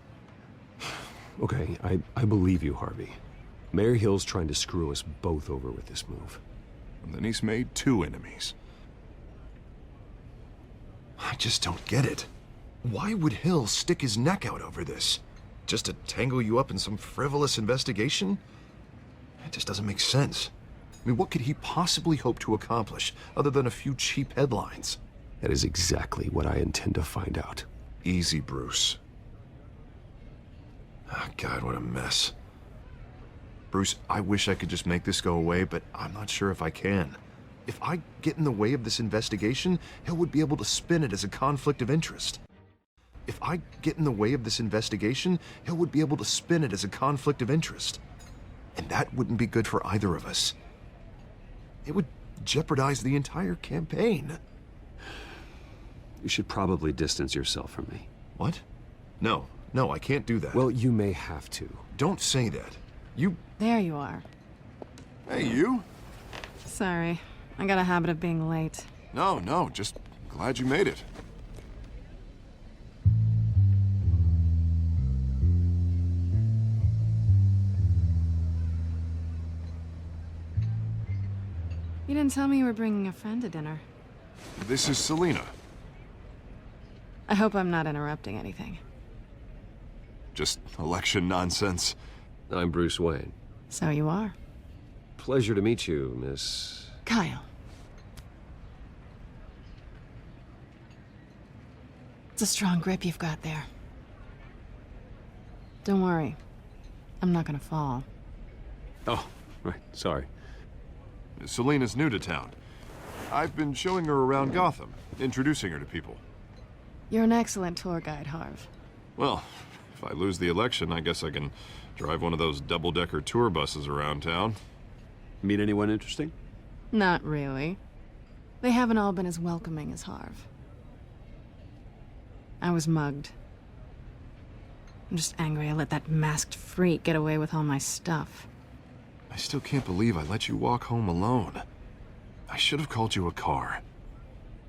[SPEAKER 6] Okay, I believe you, Harvey. Mayor Hill's trying to screw us both over with this move.
[SPEAKER 7] And then he's made two enemies. I just don't get it. Why would Hill stick his neck out over this? Just to tangle you up in some frivolous investigation? It just doesn't make sense. I mean, what could he possibly hope to accomplish other than a few cheap headlines?
[SPEAKER 6] That is exactly what I intend to find out.
[SPEAKER 7] Easy, Bruce. Oh, God, what a mess. Bruce, I wish I could just make this go away, but I'm not sure if I can. If I get in the way of this investigation, Hill would be able to spin it as a conflict of interest. If I get in the way of this investigation, Hill would be able to spin it as a conflict of interest. And that wouldn't be good for either of us. It would jeopardize the entire campaign.
[SPEAKER 6] You should probably distance yourself from me.
[SPEAKER 7] What? No, I can't do that.
[SPEAKER 6] Well, you may have to.
[SPEAKER 7] Don't say that. You...
[SPEAKER 19] There you are.
[SPEAKER 7] Hey, you?
[SPEAKER 19] Sorry. I got a habit of being late.
[SPEAKER 7] No, just glad you made it.
[SPEAKER 19] You didn't tell me you were bringing a friend to dinner.
[SPEAKER 7] This is Selina.
[SPEAKER 19] I hope I'm not interrupting anything.
[SPEAKER 7] Just election nonsense.
[SPEAKER 6] I'm Bruce Wayne.
[SPEAKER 19] So you are.
[SPEAKER 6] Pleasure to meet you, Miss...
[SPEAKER 19] Kyle. It's a strong grip you've got there. Don't worry. I'm not gonna fall.
[SPEAKER 6] Oh, right. Sorry.
[SPEAKER 7] Selina's new to town. I've been showing her around Gotham, introducing her to people.
[SPEAKER 19] You're an excellent tour guide, Harv.
[SPEAKER 7] Well, if I lose the election, I guess I can drive one of those double-decker tour buses around town.
[SPEAKER 20] Meet anyone interesting?
[SPEAKER 19] Not really. They haven't all been as welcoming as Harv. I was mugged. I'm just angry I let that masked freak get away with all my stuff.
[SPEAKER 7] I still can't believe I let you walk home alone. I should have called you a car.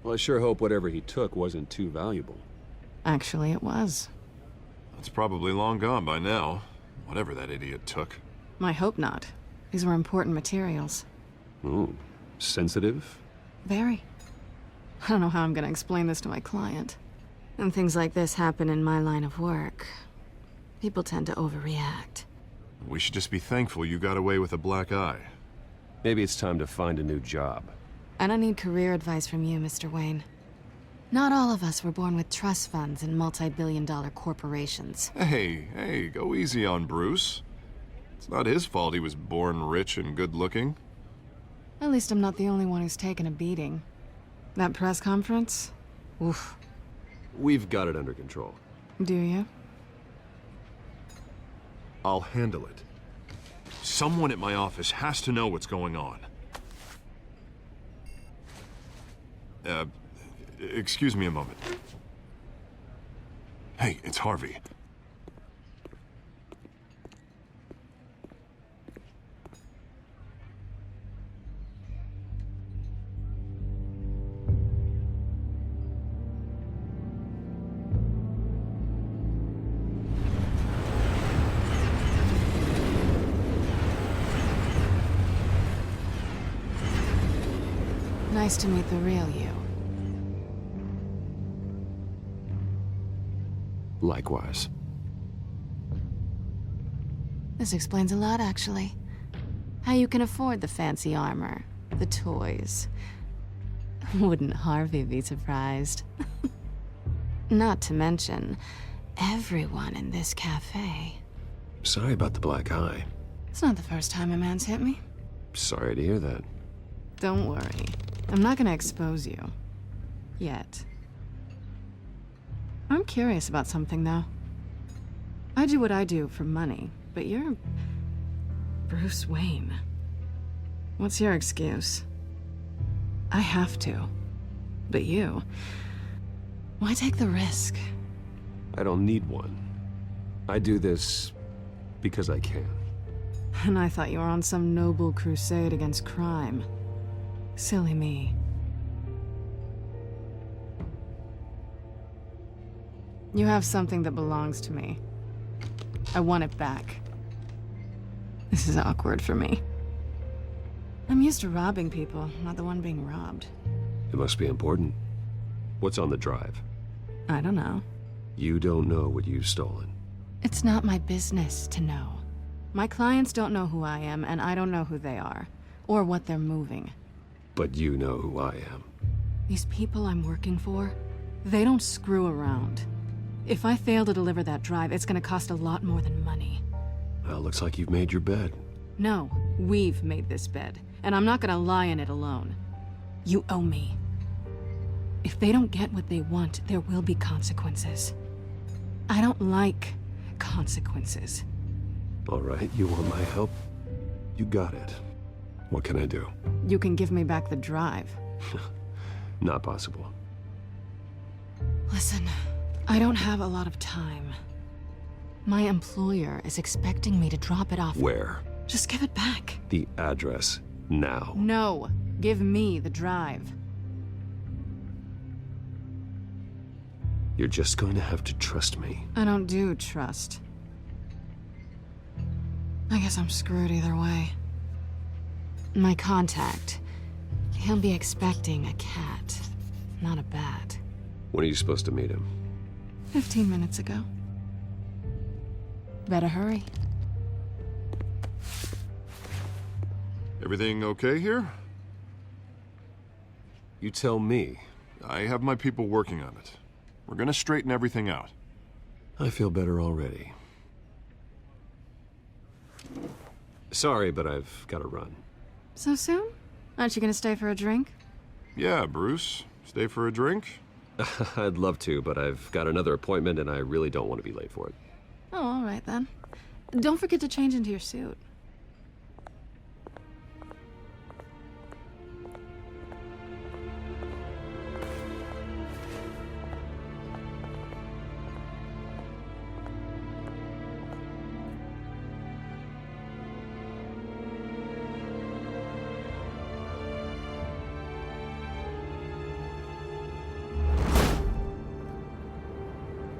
[SPEAKER 6] Well, I sure hope whatever he took wasn't too valuable.
[SPEAKER 19] Actually, it was.
[SPEAKER 7] It's probably long gone by now, whatever that idiot took.
[SPEAKER 19] I hope not. These were important materials.
[SPEAKER 6] Ooh, sensitive?
[SPEAKER 19] Very. I don't know how I'm gonna explain this to my client. And things like this happen in my line of work. People tend to overreact.
[SPEAKER 7] We should just be thankful you got away with a black eye.
[SPEAKER 6] Maybe it's time to find a new job.
[SPEAKER 19] And I need career advice from you, Mr. Wayne. Not all of us were born with trust funds and multi-billion-dollar corporations.
[SPEAKER 7] Hey, go easy on Bruce. It's not his fault he was born rich and good-looking.
[SPEAKER 19] At least I'm not the only one who's taken a beating. That press conference? Oof.
[SPEAKER 6] We've got it under control.
[SPEAKER 19] Do you?
[SPEAKER 7] I'll handle it. Someone at my office has to know what's going on. Excuse me a moment. Hey, it's Harvey.
[SPEAKER 19] Nice to meet the real you.
[SPEAKER 6] Likewise.
[SPEAKER 19] This explains a lot, actually. How you can afford the fancy armor, the toys. Wouldn't Harvey be surprised? Not to mention, everyone in this cafe.
[SPEAKER 6] Sorry about the black eye.
[SPEAKER 19] It's not the first time a man's hit me.
[SPEAKER 6] Sorry to hear that.
[SPEAKER 19] Don't worry. I'm not gonna expose you. Yet. I'm curious about something, though. I do what I do for money, but you're... Bruce Wayne. What's your excuse? I have to. But you... Why take the risk?
[SPEAKER 6] I don't need one. I do this because I can.
[SPEAKER 19] And I thought you were on some noble crusade against crime. Silly me. You have something that belongs to me. I want it back. This is awkward for me. I'm used to robbing people, not the one being robbed.
[SPEAKER 6] It must be important. What's on the drive?
[SPEAKER 19] I don't know.
[SPEAKER 6] You don't know what you've stolen.
[SPEAKER 19] It's not my business to know. My clients don't know who I am, and I don't know who they are, or what they're moving.
[SPEAKER 6] But you know who I am.
[SPEAKER 19] These people I'm working for, they don't screw around. If I fail to deliver that drive, it's gonna cost a lot more than money.
[SPEAKER 6] Well, looks like you've made your bed.
[SPEAKER 19] No, we've made this bed, and I'm not gonna lie in it alone. You owe me. If they don't get what they want, there will be consequences. I don't like consequences.
[SPEAKER 6] All right, you want my help? You got it. What can I do?
[SPEAKER 19] You can give me back the drive.
[SPEAKER 6] Not possible.
[SPEAKER 19] Listen, I don't have a lot of time. My employer is expecting me to drop it off.
[SPEAKER 6] Where?
[SPEAKER 19] Just give it back.
[SPEAKER 6] The address, now.
[SPEAKER 19] No, give me the drive.
[SPEAKER 6] You're just going to have to trust me.
[SPEAKER 19] I don't do trust. I guess I'm screwed either way. My contact, he'll be expecting a cat, not a bat.
[SPEAKER 6] When are you supposed to meet him?
[SPEAKER 19] 15 minutes ago. Better hurry.
[SPEAKER 7] Everything okay here?
[SPEAKER 6] You tell me.
[SPEAKER 7] I have my people working on it. We're gonna straighten everything out.
[SPEAKER 6] I feel better already. Sorry, but I've got to run.
[SPEAKER 19] So soon? Aren't you gonna stay for a drink?
[SPEAKER 7] Yeah, Bruce. Stay for a drink?
[SPEAKER 6] I'd love to, but I've got another appointment and I really don't want to be late for it.
[SPEAKER 19] Oh, all right then. Don't forget to change into your suit.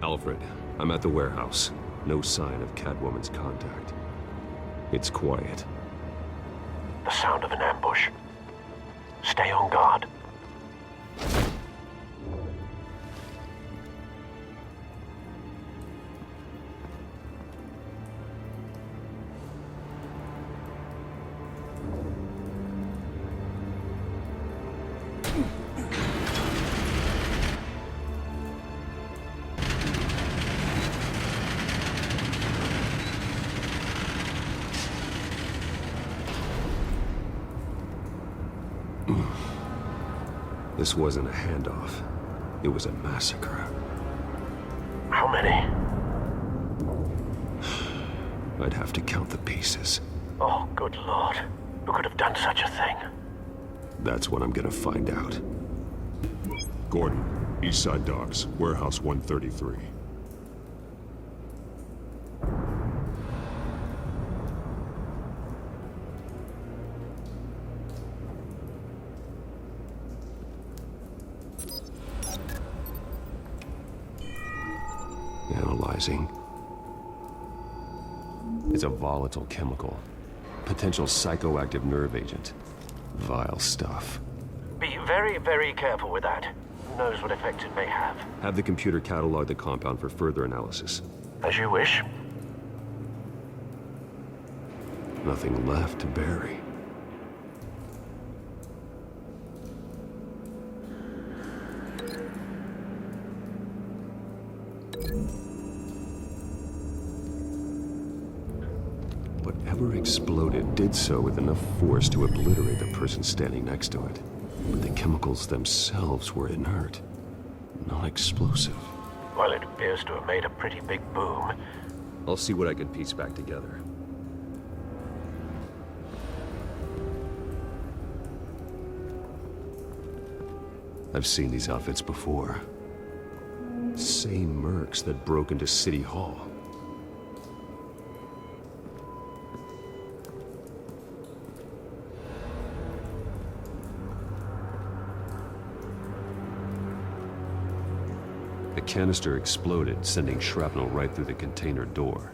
[SPEAKER 6] Alfred, I'm at the warehouse. No sign of Catwoman's contact. It's quiet.
[SPEAKER 5] The sound of an ambush. Stay on guard.
[SPEAKER 6] This wasn't a handoff. It was a massacre.
[SPEAKER 5] How many?
[SPEAKER 6] I'd have to count the pieces.
[SPEAKER 5] Oh, good lord. Who could have done such a thing?
[SPEAKER 6] That's what I'm gonna find out.
[SPEAKER 2] Gordon, Eastside Docks, Warehouse 133.
[SPEAKER 6] Analyzing. It's a volatile chemical. Potential psychoactive nerve agent. Vile stuff.
[SPEAKER 5] Be very, very careful with that. Who knows what effect it may have.
[SPEAKER 6] Have the computer catalog the compound for further analysis.
[SPEAKER 5] As you wish.
[SPEAKER 6] Nothing left to bury. Whatever exploded did so with enough force to obliterate the person standing next to it. But the chemicals themselves were inert, non-explosive.
[SPEAKER 5] Well, it appears to have made a pretty big boom.
[SPEAKER 6] I'll see what I can piece back together. I've seen these outfits before. Same mercs that broke into City Hall. The canister exploded, sending shrapnel right through the container door.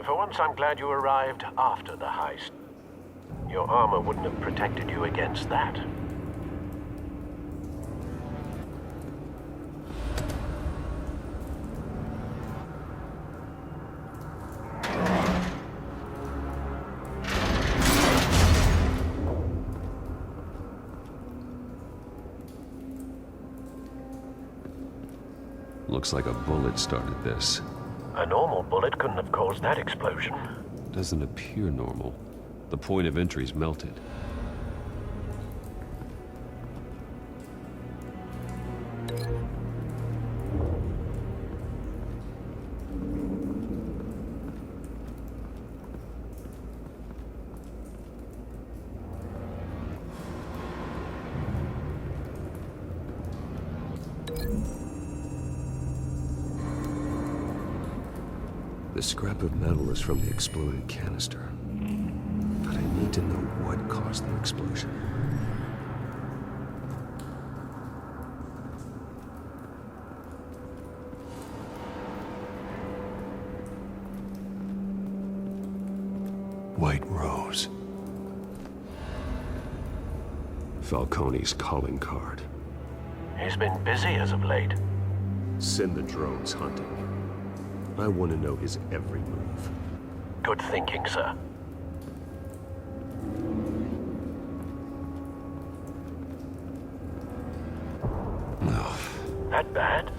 [SPEAKER 5] For once, I'm glad you arrived after the heist. Your armor wouldn't have protected you against that.
[SPEAKER 6] Looks like a bullet started this.
[SPEAKER 5] A normal bullet couldn't have caused that explosion.
[SPEAKER 6] Doesn't appear normal. The point of entry's melted. The scrap of metal is from the exploded canister. But I need to know what caused the explosion. White Rose. Falcone's calling card.
[SPEAKER 5] He's been busy as of late.
[SPEAKER 6] Send the drones hunting. I want to know his every move.
[SPEAKER 5] Good thinking, sir.
[SPEAKER 6] No.
[SPEAKER 5] That bad?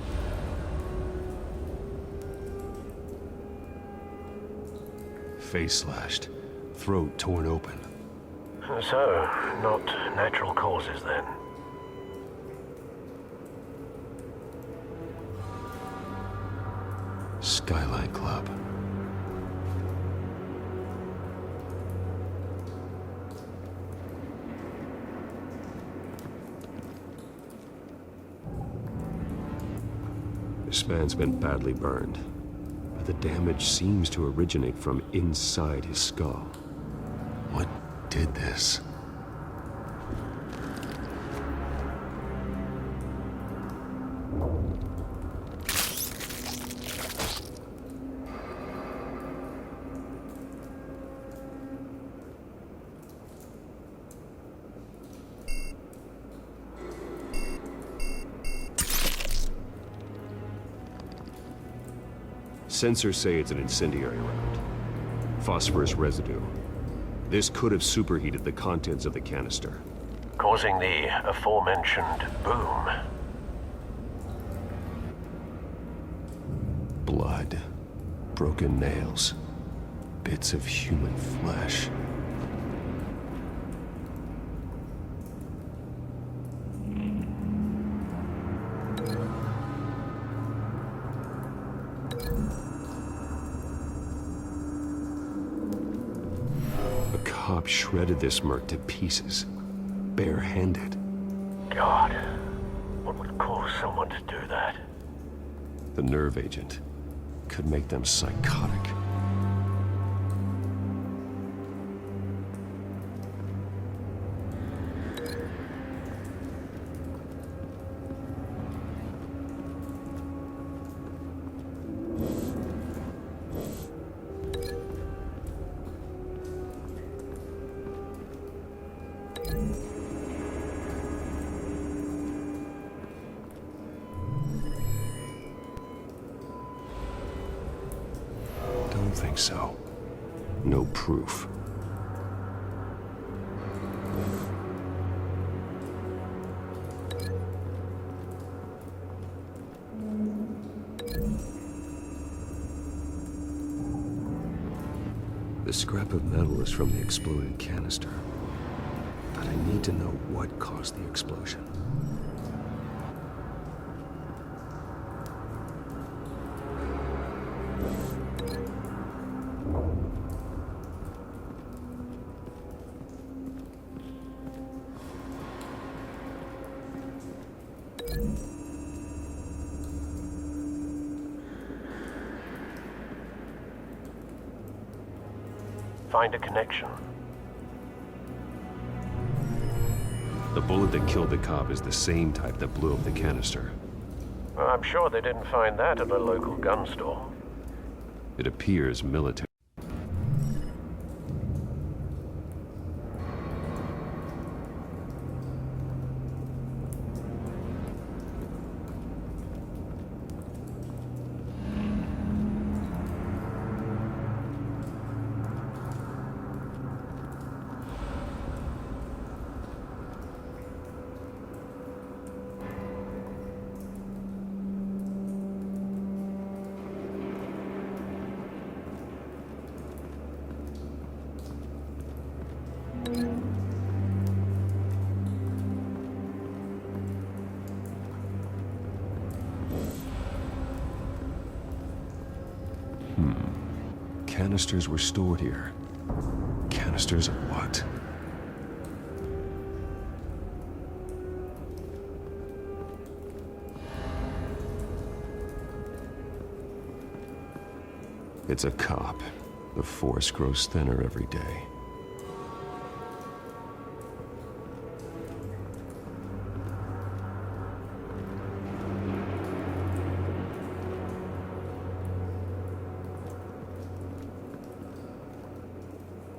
[SPEAKER 6] Face slashed. Throat torn open.
[SPEAKER 5] So, not natural causes then.
[SPEAKER 6] Skyline Club. This man's been badly burned, but the damage seems to originate from inside his skull. What did this? Sensors say it's an incendiary round. Phosphorus residue. This could have superheated the contents of the canister,
[SPEAKER 5] causing the aforementioned boom.
[SPEAKER 6] Blood, broken nails, bits of human flesh. A cop shredded this merc to pieces, bare-handed.
[SPEAKER 5] God, what would cause someone to do that?
[SPEAKER 6] The nerve agent could make them psychotic. Don't think so. No proof. The scrap of metal is from the exploded canister. But I need to know what caused the explosion.
[SPEAKER 5] Find a connection.
[SPEAKER 6] The bullet that killed the cop is the same type that blew up the canister.
[SPEAKER 5] Well, I'm sure they didn't find that at a local gun store.
[SPEAKER 6] It appears military. Canisters were stored here. Canisters of what? It's a cop. The force grows thinner every day.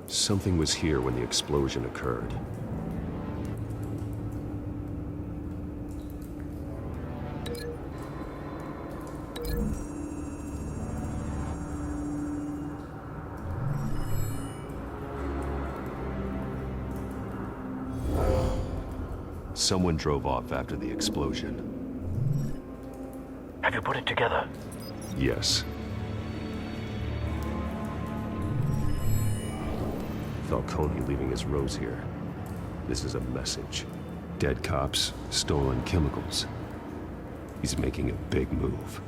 [SPEAKER 6] Something was here when the explosion occurred. Someone drove off after the explosion.
[SPEAKER 5] Have you put it together?
[SPEAKER 6] Yes. Falcone leaving his rose here. This is a message. Dead cops, stolen chemicals. He's making a big move.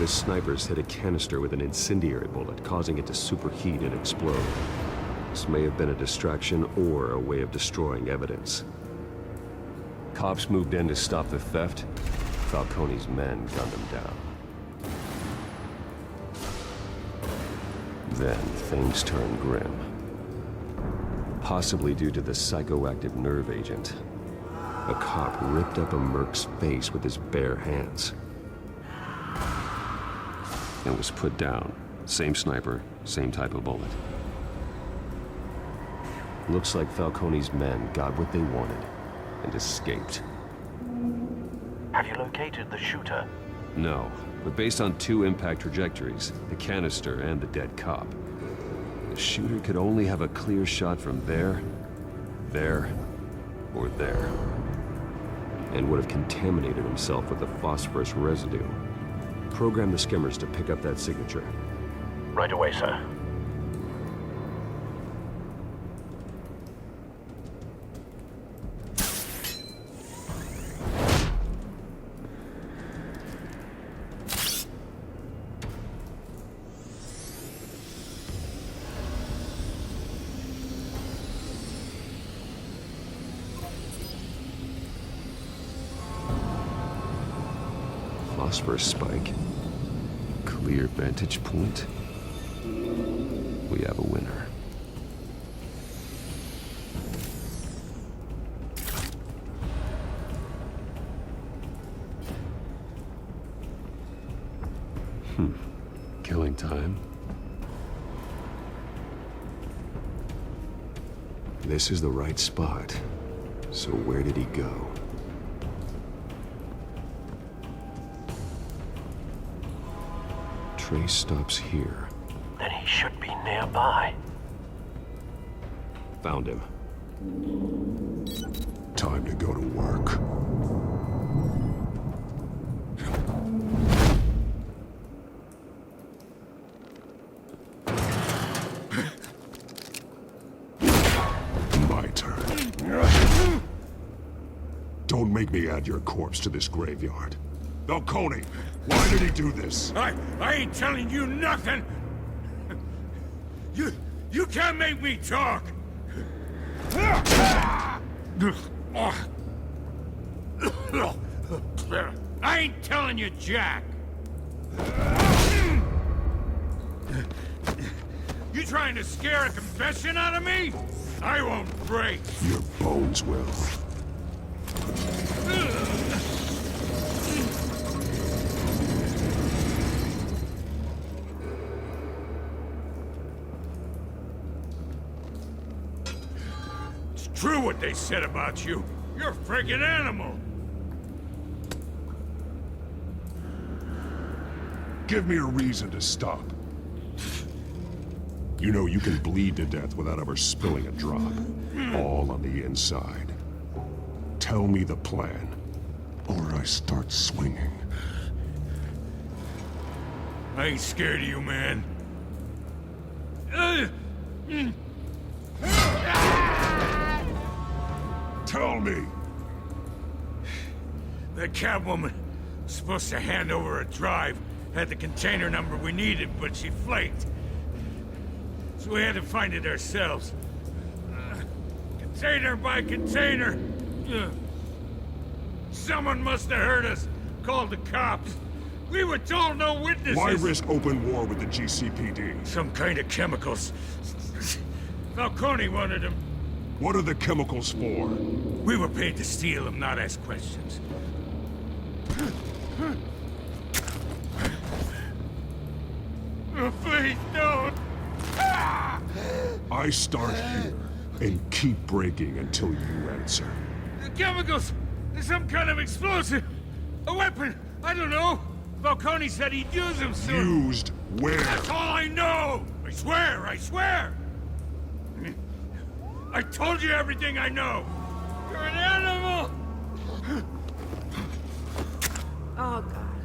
[SPEAKER 6] of his snipers hit a canister with an incendiary bullet, causing it to superheat and explode. This may have been a distraction or a way of destroying evidence. Cops moved in to stop the theft. Falcone's men gunned him down. Then things turned grim. Possibly due to the psychoactive nerve agent. A cop ripped up a merc's face with his bare hands. And was put down. Same sniper, same type of bullet. Looks like Falcone's men got what they wanted and escaped.
[SPEAKER 5] Have you located the shooter?
[SPEAKER 6] No, but based on 2 impact trajectories, the canister and the dead cop, the shooter could only have a clear shot from there, or there. And would have contaminated himself with the phosphorus residue. Program the skimmers to pick up that signature.
[SPEAKER 5] Right away, sir.
[SPEAKER 6] Phosphorus spike. Clear vantage point. We have a winner. Killing time. This is the right spot. So where did he go? Trace stops here.
[SPEAKER 5] Then he should be nearby.
[SPEAKER 6] Found him.
[SPEAKER 2] Time to go to work. My turn. Don't make me add your corpse to this graveyard. Falcone, why did he do this?
[SPEAKER 10] I ain't telling you nothing! You can't make me talk! I ain't telling you jack! You trying to scare a confession out of me? I won't break!
[SPEAKER 2] Your bones will.
[SPEAKER 10] True what they said about you. You're a friggin' animal.
[SPEAKER 2] Give me a reason to stop. You know you can bleed to death without ever spilling a drop. All on the inside. Tell me the plan, or I start swinging.
[SPEAKER 10] I ain't scared of you, man.
[SPEAKER 2] Tell me!
[SPEAKER 10] That Catwoman was supposed to hand over a drive, had the container number we needed, but she flaked. So we had to find it ourselves. Container by container. Someone must have heard us, called the cops. We were told no witnesses.
[SPEAKER 2] Why risk open war with the GCPD?
[SPEAKER 10] Some kind of chemicals. Falcone wanted them.
[SPEAKER 2] What are the chemicals for?
[SPEAKER 10] We were paid to steal them, not ask questions. Oh, please, don't!
[SPEAKER 2] I start here and keep breaking until you answer.
[SPEAKER 10] The chemicals! There's some kind of explosive! A weapon! I don't know! Falcone said he'd use them soon!
[SPEAKER 2] Used where?
[SPEAKER 10] That's all I know! I swear, I swear! I told you everything I know! You're an animal!
[SPEAKER 16] Oh, God.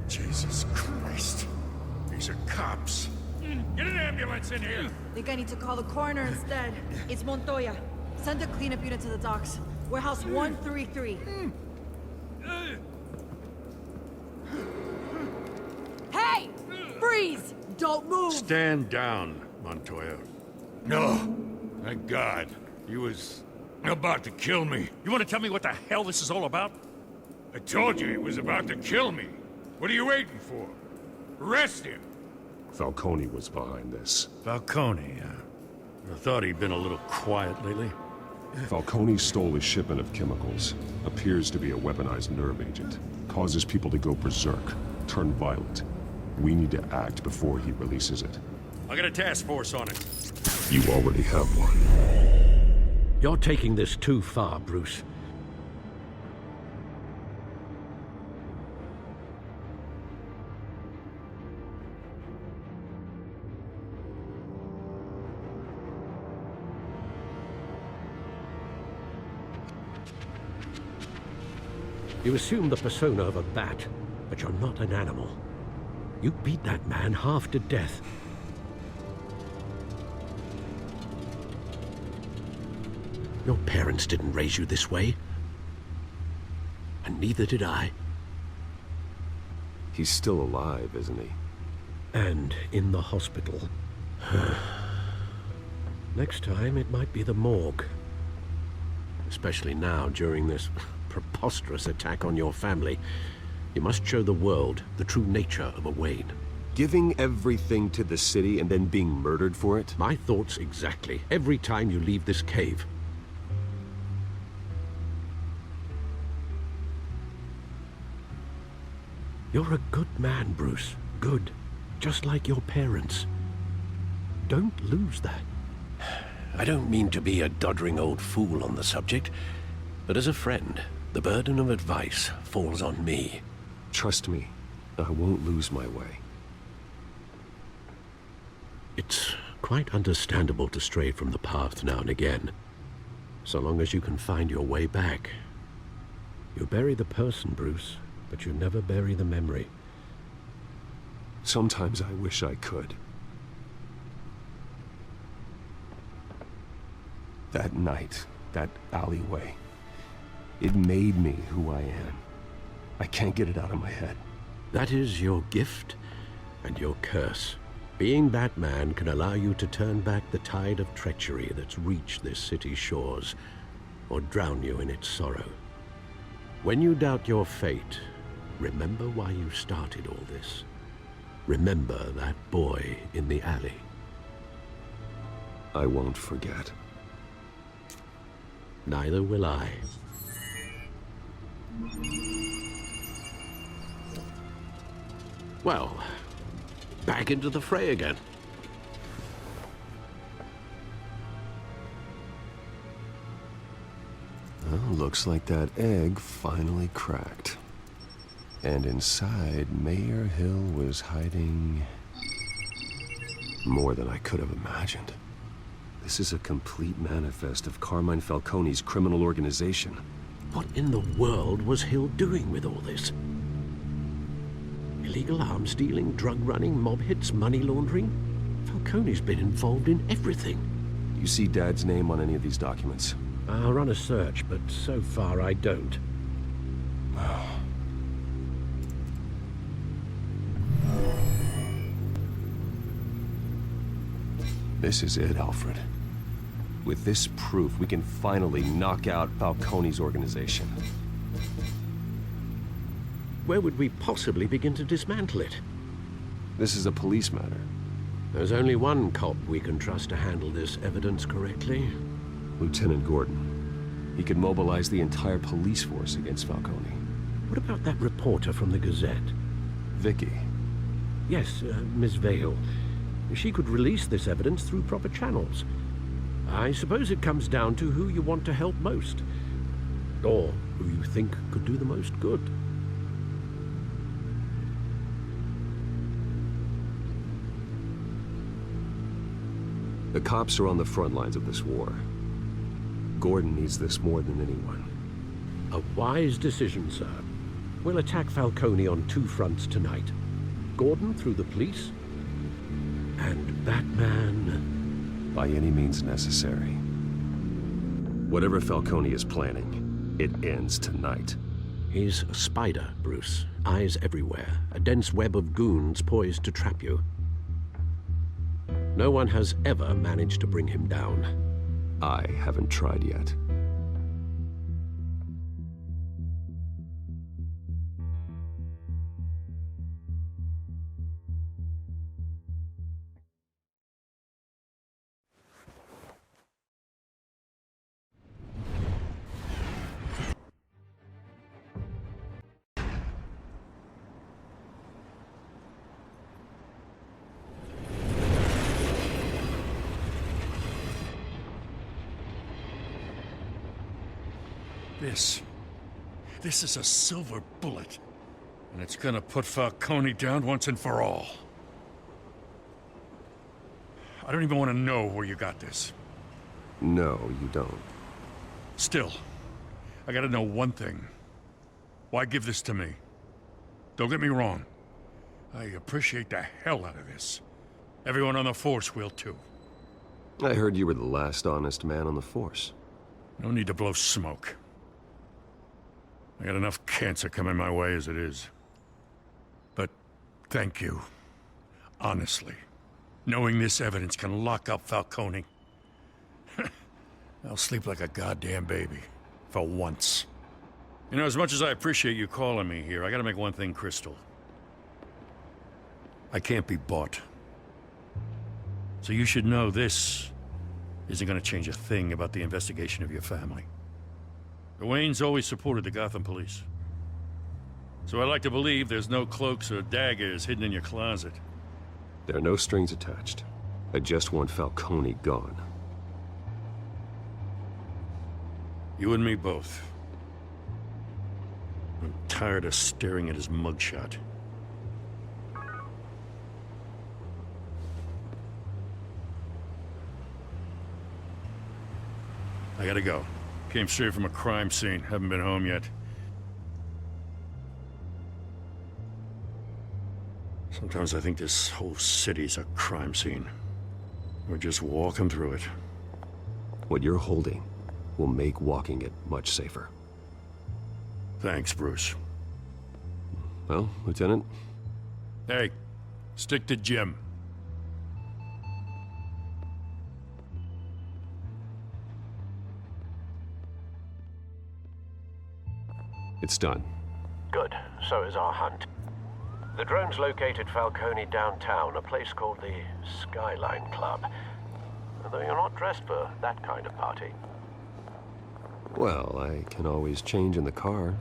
[SPEAKER 10] Jesus Christ. These are cops. Get an ambulance in here!
[SPEAKER 17] Think I need to call the coroner instead. It's Montoya. Send a cleanup unit to the docks. Warehouse 133. Hey!
[SPEAKER 14] Don't move!
[SPEAKER 18] Stand down, Montoya.
[SPEAKER 21] No. Thank God. He was about to kill me.
[SPEAKER 18] You want to tell me what the hell this is all about?
[SPEAKER 21] I told you he was about to kill me. What are you waiting for? Arrest him!
[SPEAKER 2] Falcone was behind this.
[SPEAKER 18] Falcone, I thought he'd been a little quiet lately.
[SPEAKER 2] Falcone stole a shipment of chemicals. Appears to be a weaponized nerve agent. Causes people to go berserk, turn violent. We need to act before he releases it.
[SPEAKER 18] I got a task force on it.
[SPEAKER 2] You already have one.
[SPEAKER 5] You're taking this too far, Bruce. You assume the persona of a bat, but you're not an animal. You beat that man half to death. Your parents didn't raise you this way. And neither did I.
[SPEAKER 6] He's still alive, isn't he?
[SPEAKER 5] And in the hospital. Next time, it might be the morgue. Especially now, during this preposterous attack on your family. You must show the world the true nature of a Wayne.
[SPEAKER 6] Giving everything to the city and then being murdered for it?
[SPEAKER 5] My thoughts exactly. Every time you leave this cave. You're a good man, Bruce. Good. Just like your parents. Don't lose that. I don't mean to be a doddering old fool on the subject, but as a friend, the burden of advice falls on me.
[SPEAKER 6] Trust me, I won't lose my way.
[SPEAKER 5] It's quite understandable to stray from the path now and again, so long as you can find your way back. You bury the person, Bruce, but you never bury the memory.
[SPEAKER 6] Sometimes I wish I could. That night, that alleyway, it made me who I am. I can't get it out of my head.
[SPEAKER 5] That is your gift and your curse. Being Batman can allow you to turn back the tide of treachery that's reached this city's shores, or drown you in its sorrow. When you doubt your fate, remember why you started all this. Remember that boy in the alley.
[SPEAKER 6] I won't forget.
[SPEAKER 5] Neither will I. Well, back into the fray again.
[SPEAKER 6] Well, looks like that egg finally cracked. And inside, Mayor Hill was hiding more than I could have imagined. This is a complete manifest of Carmine Falcone's criminal organization.
[SPEAKER 5] What in the world was Hill doing with all this? Illegal arms dealing, drug running, mob hits, money laundering? Falcone's been involved in everything.
[SPEAKER 6] You see Dad's name on any of these documents?
[SPEAKER 5] I'll run a search, but so far I don't.
[SPEAKER 6] This is it, Alfred. With this proof, we can finally knock out Falcone's organization.
[SPEAKER 5] Where would we possibly begin to dismantle it?
[SPEAKER 6] This is a police matter.
[SPEAKER 5] There's only one cop we can trust to handle this evidence correctly.
[SPEAKER 6] Lieutenant Gordon. He could mobilize the entire police force against Falcone.
[SPEAKER 5] What about that reporter from the Gazette?
[SPEAKER 6] Vicky.
[SPEAKER 5] Yes, Miss Vale. She could release this evidence through proper channels. I suppose it comes down to who you want to help most. Or who you think could do the most good.
[SPEAKER 6] The cops are on the front lines of this war. Gordon needs this more than anyone.
[SPEAKER 5] A wise decision, sir. We'll attack Falcone on two fronts tonight. Gordon through the police, and Batman...
[SPEAKER 6] by any means necessary. Whatever Falcone is planning, it ends tonight.
[SPEAKER 5] He's a spider, Bruce. Eyes everywhere. A dense web of goons poised to trap you. No one has ever managed to bring him down.
[SPEAKER 6] I haven't tried yet.
[SPEAKER 18] This is a silver bullet. And it's gonna put Falcone down once and for all. I don't even want to know where you got this.
[SPEAKER 6] No, you don't.
[SPEAKER 18] Still, I gotta know one thing. Why give this to me? Don't get me wrong. I appreciate the hell out of this. Everyone on the Force will too.
[SPEAKER 6] I heard you were the last honest man on the Force.
[SPEAKER 18] No need to blow smoke. I got enough cancer coming my way as it is. But thank you. Honestly. Knowing this evidence can lock up Falcone. I'll sleep like a goddamn baby. For once. You know, as much as I appreciate you calling me here, I gotta make one thing crystal. I can't be bought. So you should know this isn't gonna change a thing about the investigation of your family. The Waynes always supported the Gotham police. So I like to believe there's no cloaks or daggers hidden in your closet.
[SPEAKER 6] There are no strings attached. I just want Falcone gone.
[SPEAKER 18] You and me both. I'm tired of staring at his mugshot. I gotta go. Came straight from a crime scene. Haven't been home yet. Sometimes I think this whole city's a crime scene. We're just walking through it.
[SPEAKER 6] What you're holding will make walking it much safer.
[SPEAKER 18] Thanks, Bruce.
[SPEAKER 6] Well, Lieutenant?
[SPEAKER 18] Hey, stick to Jim.
[SPEAKER 6] It's done.
[SPEAKER 5] Good. So is our hunt. The drones located Falcone downtown, a place called the Skyline Club. Although you're not dressed for that kind of party.
[SPEAKER 6] Well, I can always change in the car.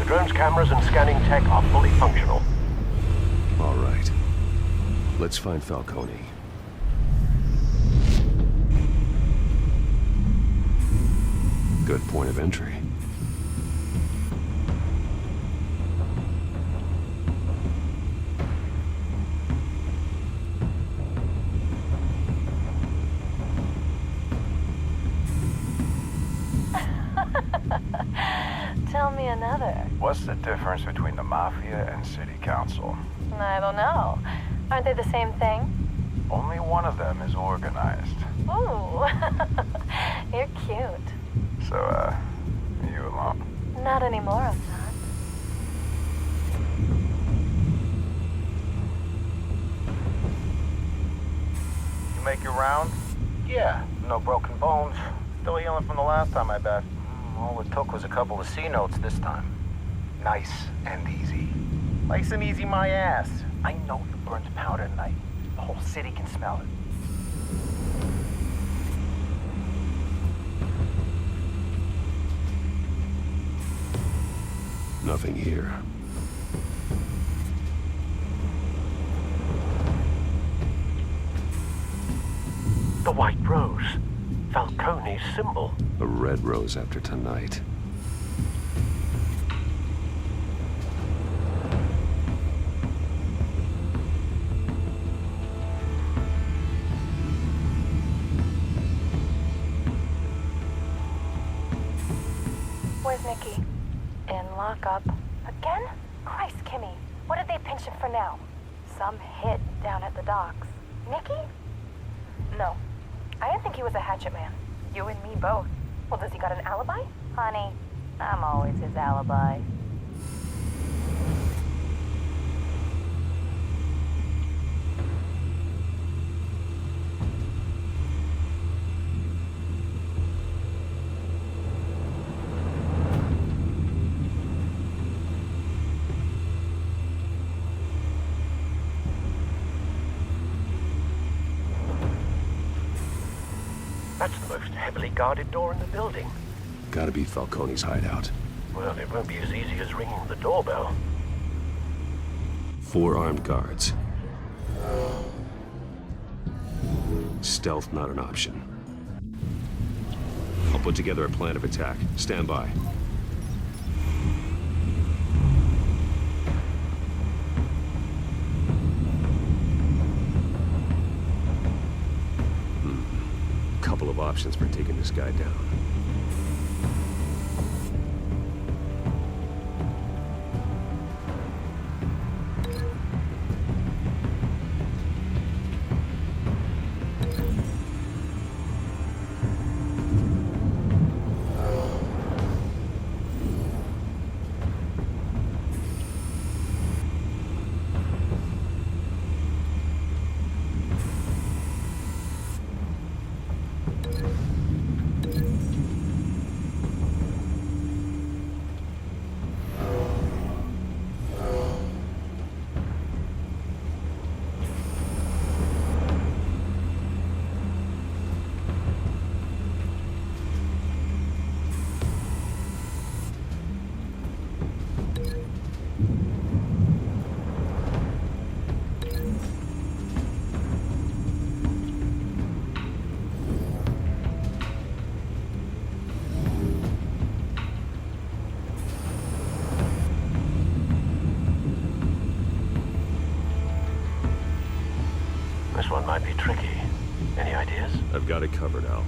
[SPEAKER 5] Drone's cameras and scanning tech are fully functional.
[SPEAKER 6] All right. Let's find Falcone. Good point of entry.
[SPEAKER 12] Tell me another.
[SPEAKER 11] What's the difference between the Mafia and City Council?
[SPEAKER 12] I don't know. Aren't they the same thing?
[SPEAKER 11] Only one of them is organized.
[SPEAKER 12] Ooh, you're cute.
[SPEAKER 11] So, are you alone?
[SPEAKER 12] Not anymore, I'm not.
[SPEAKER 11] You make your round? Yeah, no broken bones. Still healing from the last time, I bet. All it took was a couple of C notes this time. Nice and easy. Nice and easy my ass. I know you burned powder tonight. The whole city can smell it.
[SPEAKER 2] Nothing here.
[SPEAKER 5] The white rose. Falcone's symbol.
[SPEAKER 2] A red rose after tonight.
[SPEAKER 8] Where's Nikki? In lockup. Again? Christ, Kimmy. What did they pinch him for now? Some hit down at the docks. Nikki? No. I didn't think he was a hatchet man. You and me both. Well, does he got an alibi? Honey, I'm always his alibi.
[SPEAKER 5] That's the most heavily guarded door in the building.
[SPEAKER 2] Gotta be Falcone's hideout.
[SPEAKER 5] Well, it won't be as easy as ringing the doorbell.
[SPEAKER 2] 4 armed guards. Stealth not an option. I'll put together a plan of attack. Stand by. Couple of options for taking this guy down.
[SPEAKER 5] This one might be tricky. Any ideas?
[SPEAKER 2] I've got it covered, Al.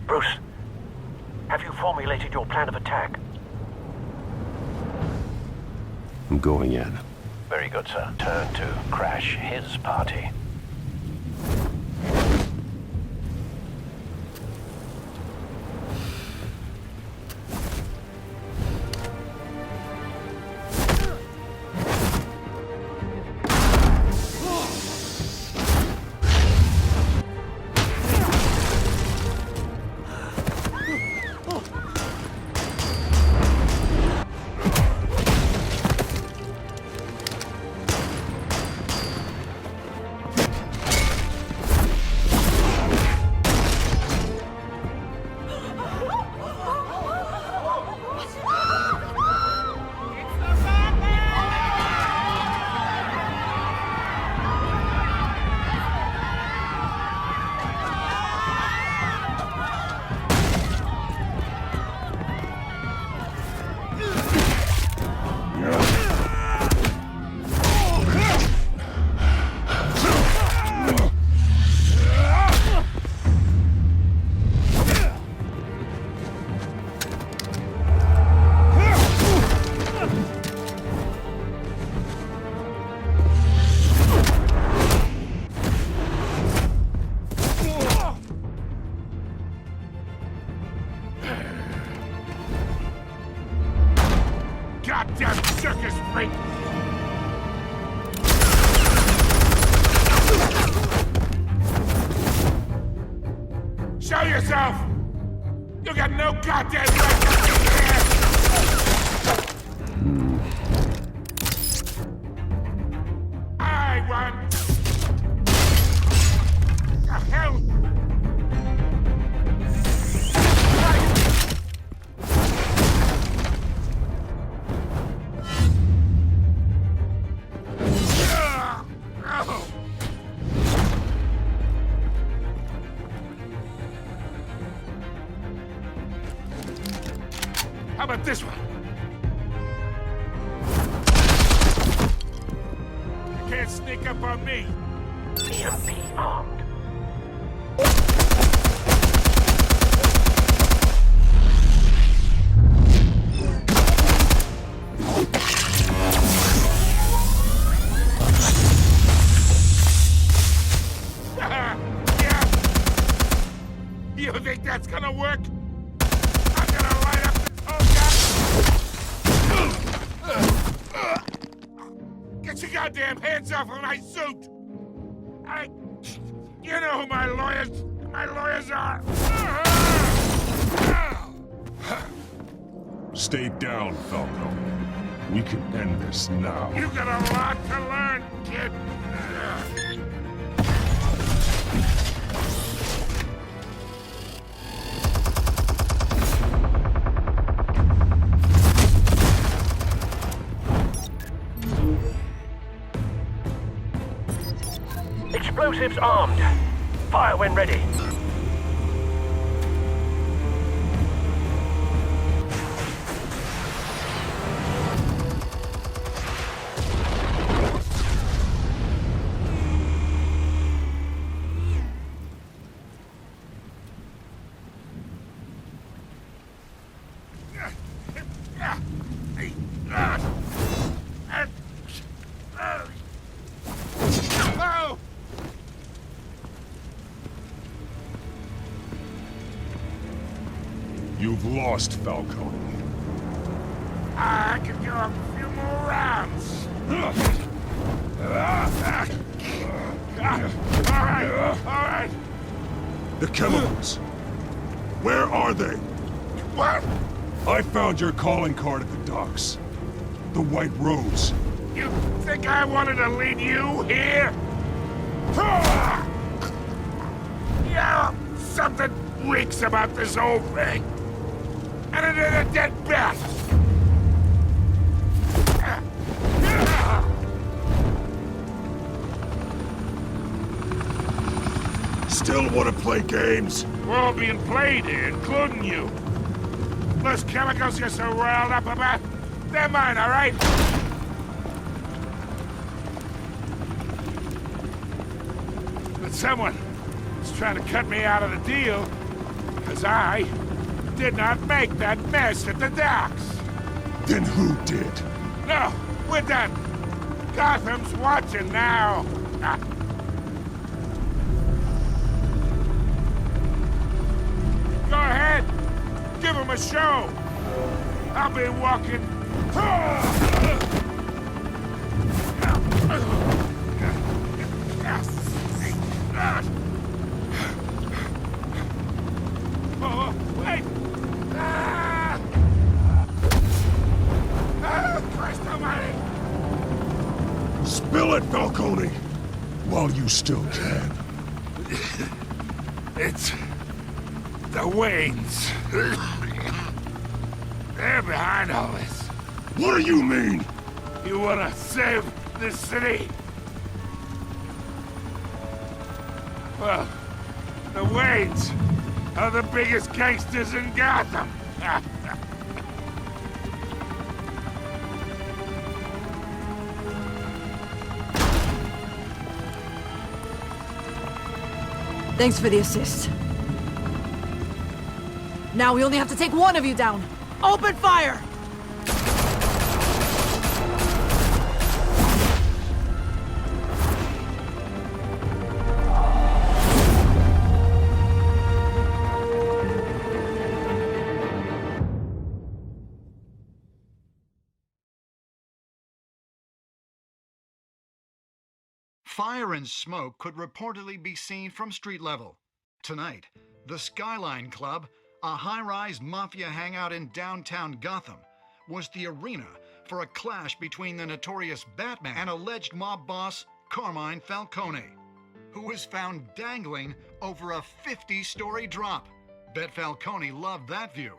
[SPEAKER 5] Bruce, have you formulated your plan of attack?
[SPEAKER 2] I'm going in.
[SPEAKER 5] Very good, sir. Turn to crash his party.
[SPEAKER 10] Goddamn circus freak! Show yourself! You got no goddamn right to be here! can't sneak up on me.
[SPEAKER 4] EMP armed.
[SPEAKER 10] You think that's gonna work? I'm gonna light up the... Oh, God! Get your goddamn hands off of my suit! You know who my lawyers are!
[SPEAKER 2] Stay down, Falcone. We can end this now.
[SPEAKER 10] You got a lot to learn, kid!
[SPEAKER 4] Explosives armed. Fire when ready.
[SPEAKER 2] You've lost, Falcone.
[SPEAKER 10] I could go a few more rounds. All right.
[SPEAKER 2] The chemicals. Where are they?
[SPEAKER 10] What?
[SPEAKER 2] I found your calling card at the docks. The White Rose.
[SPEAKER 10] You think I wanted to lead you here? Yeah, something reeks about this whole thing. And it is a dead bat.
[SPEAKER 2] Still want to play games?
[SPEAKER 10] We're all being played here, including you. Those chemicals you're so riled up about, they're mine, all right? But someone is trying to cut me out of the deal, because I did not make that mess at the docks.
[SPEAKER 2] Then who did?
[SPEAKER 10] No, we're done. Gotham's watching now. Go ahead. Give him a show. I'll be walking. Oh, wait. Christ almighty.
[SPEAKER 2] Spill it, Falcone! While you still can.
[SPEAKER 10] It's the Waynes. They're behind all this.
[SPEAKER 2] What do you mean?
[SPEAKER 10] You wanna save this city? Well, the Waynes are the biggest gangsters in Gotham.
[SPEAKER 17] Thanks for the assist. Now we only have to take one of you down. Open fire!
[SPEAKER 11] Fire and smoke could reportedly be seen from street level. Tonight, the Skyline Club, a high-rise mafia hangout in downtown Gotham, was the arena for a clash between the notorious Batman and alleged mob boss Carmine Falcone, who was found dangling over a 50-story drop. Bet Falcone loved that view.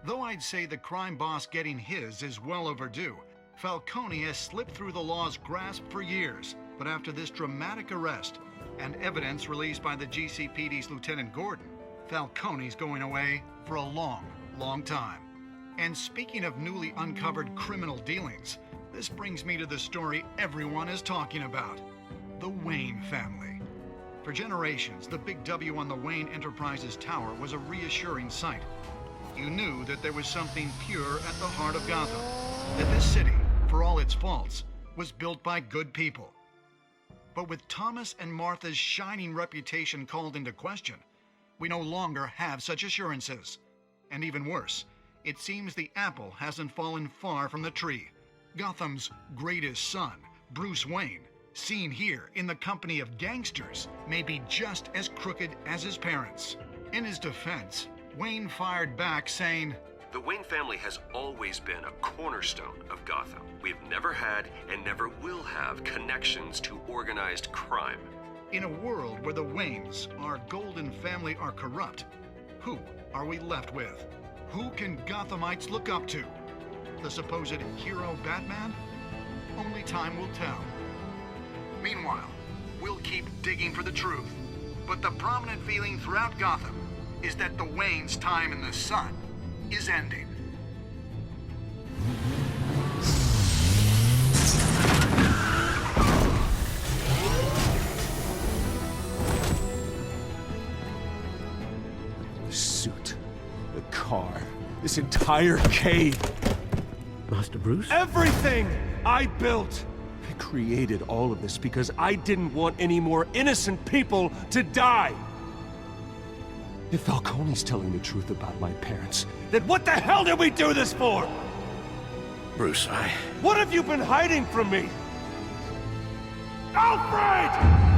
[SPEAKER 11] Though I'd say the crime boss getting his is well overdue, Falcone has slipped through the law's grasp for years. But after this dramatic arrest and evidence released by the GCPD's Lieutenant Gordon, Falcone's going away for a long, long time. And speaking of newly uncovered criminal dealings, This brings me to the story everyone is talking about. The Wayne family. For generations, the big W on the Wayne Enterprises tower was a reassuring sight. You knew that there was something pure at the heart of Gotham. That this city, for all its faults, was built by good people. But with Thomas and Martha's shining reputation called into question, we no longer have such assurances. And even worse, it seems the apple hasn't fallen far from the tree. Gotham's greatest son, Bruce Wayne, seen here in the company of gangsters, may be just as crooked as his parents. In his defense, Wayne fired back saying,
[SPEAKER 6] "The Wayne family has always been a cornerstone of Gotham. We've never had and never will have connections to organized crime."
[SPEAKER 11] In a world where the Waynes, our golden family, are corrupt, who are we left with? Who can Gothamites look up to? The supposed hero Batman? Only time will tell. Meanwhile, we'll keep digging for the truth. But the prominent feeling throughout Gotham is that the Waynes' time in the sun is ending.
[SPEAKER 3] The suit, the car, this entire cave.
[SPEAKER 5] Master Bruce?
[SPEAKER 3] Everything I built! I created all of this because I didn't want any more innocent people to die! If Falcone's telling the truth about my parents, then what the hell did we do this for?
[SPEAKER 18] Bruce,
[SPEAKER 3] What have you been hiding from me? Alfred!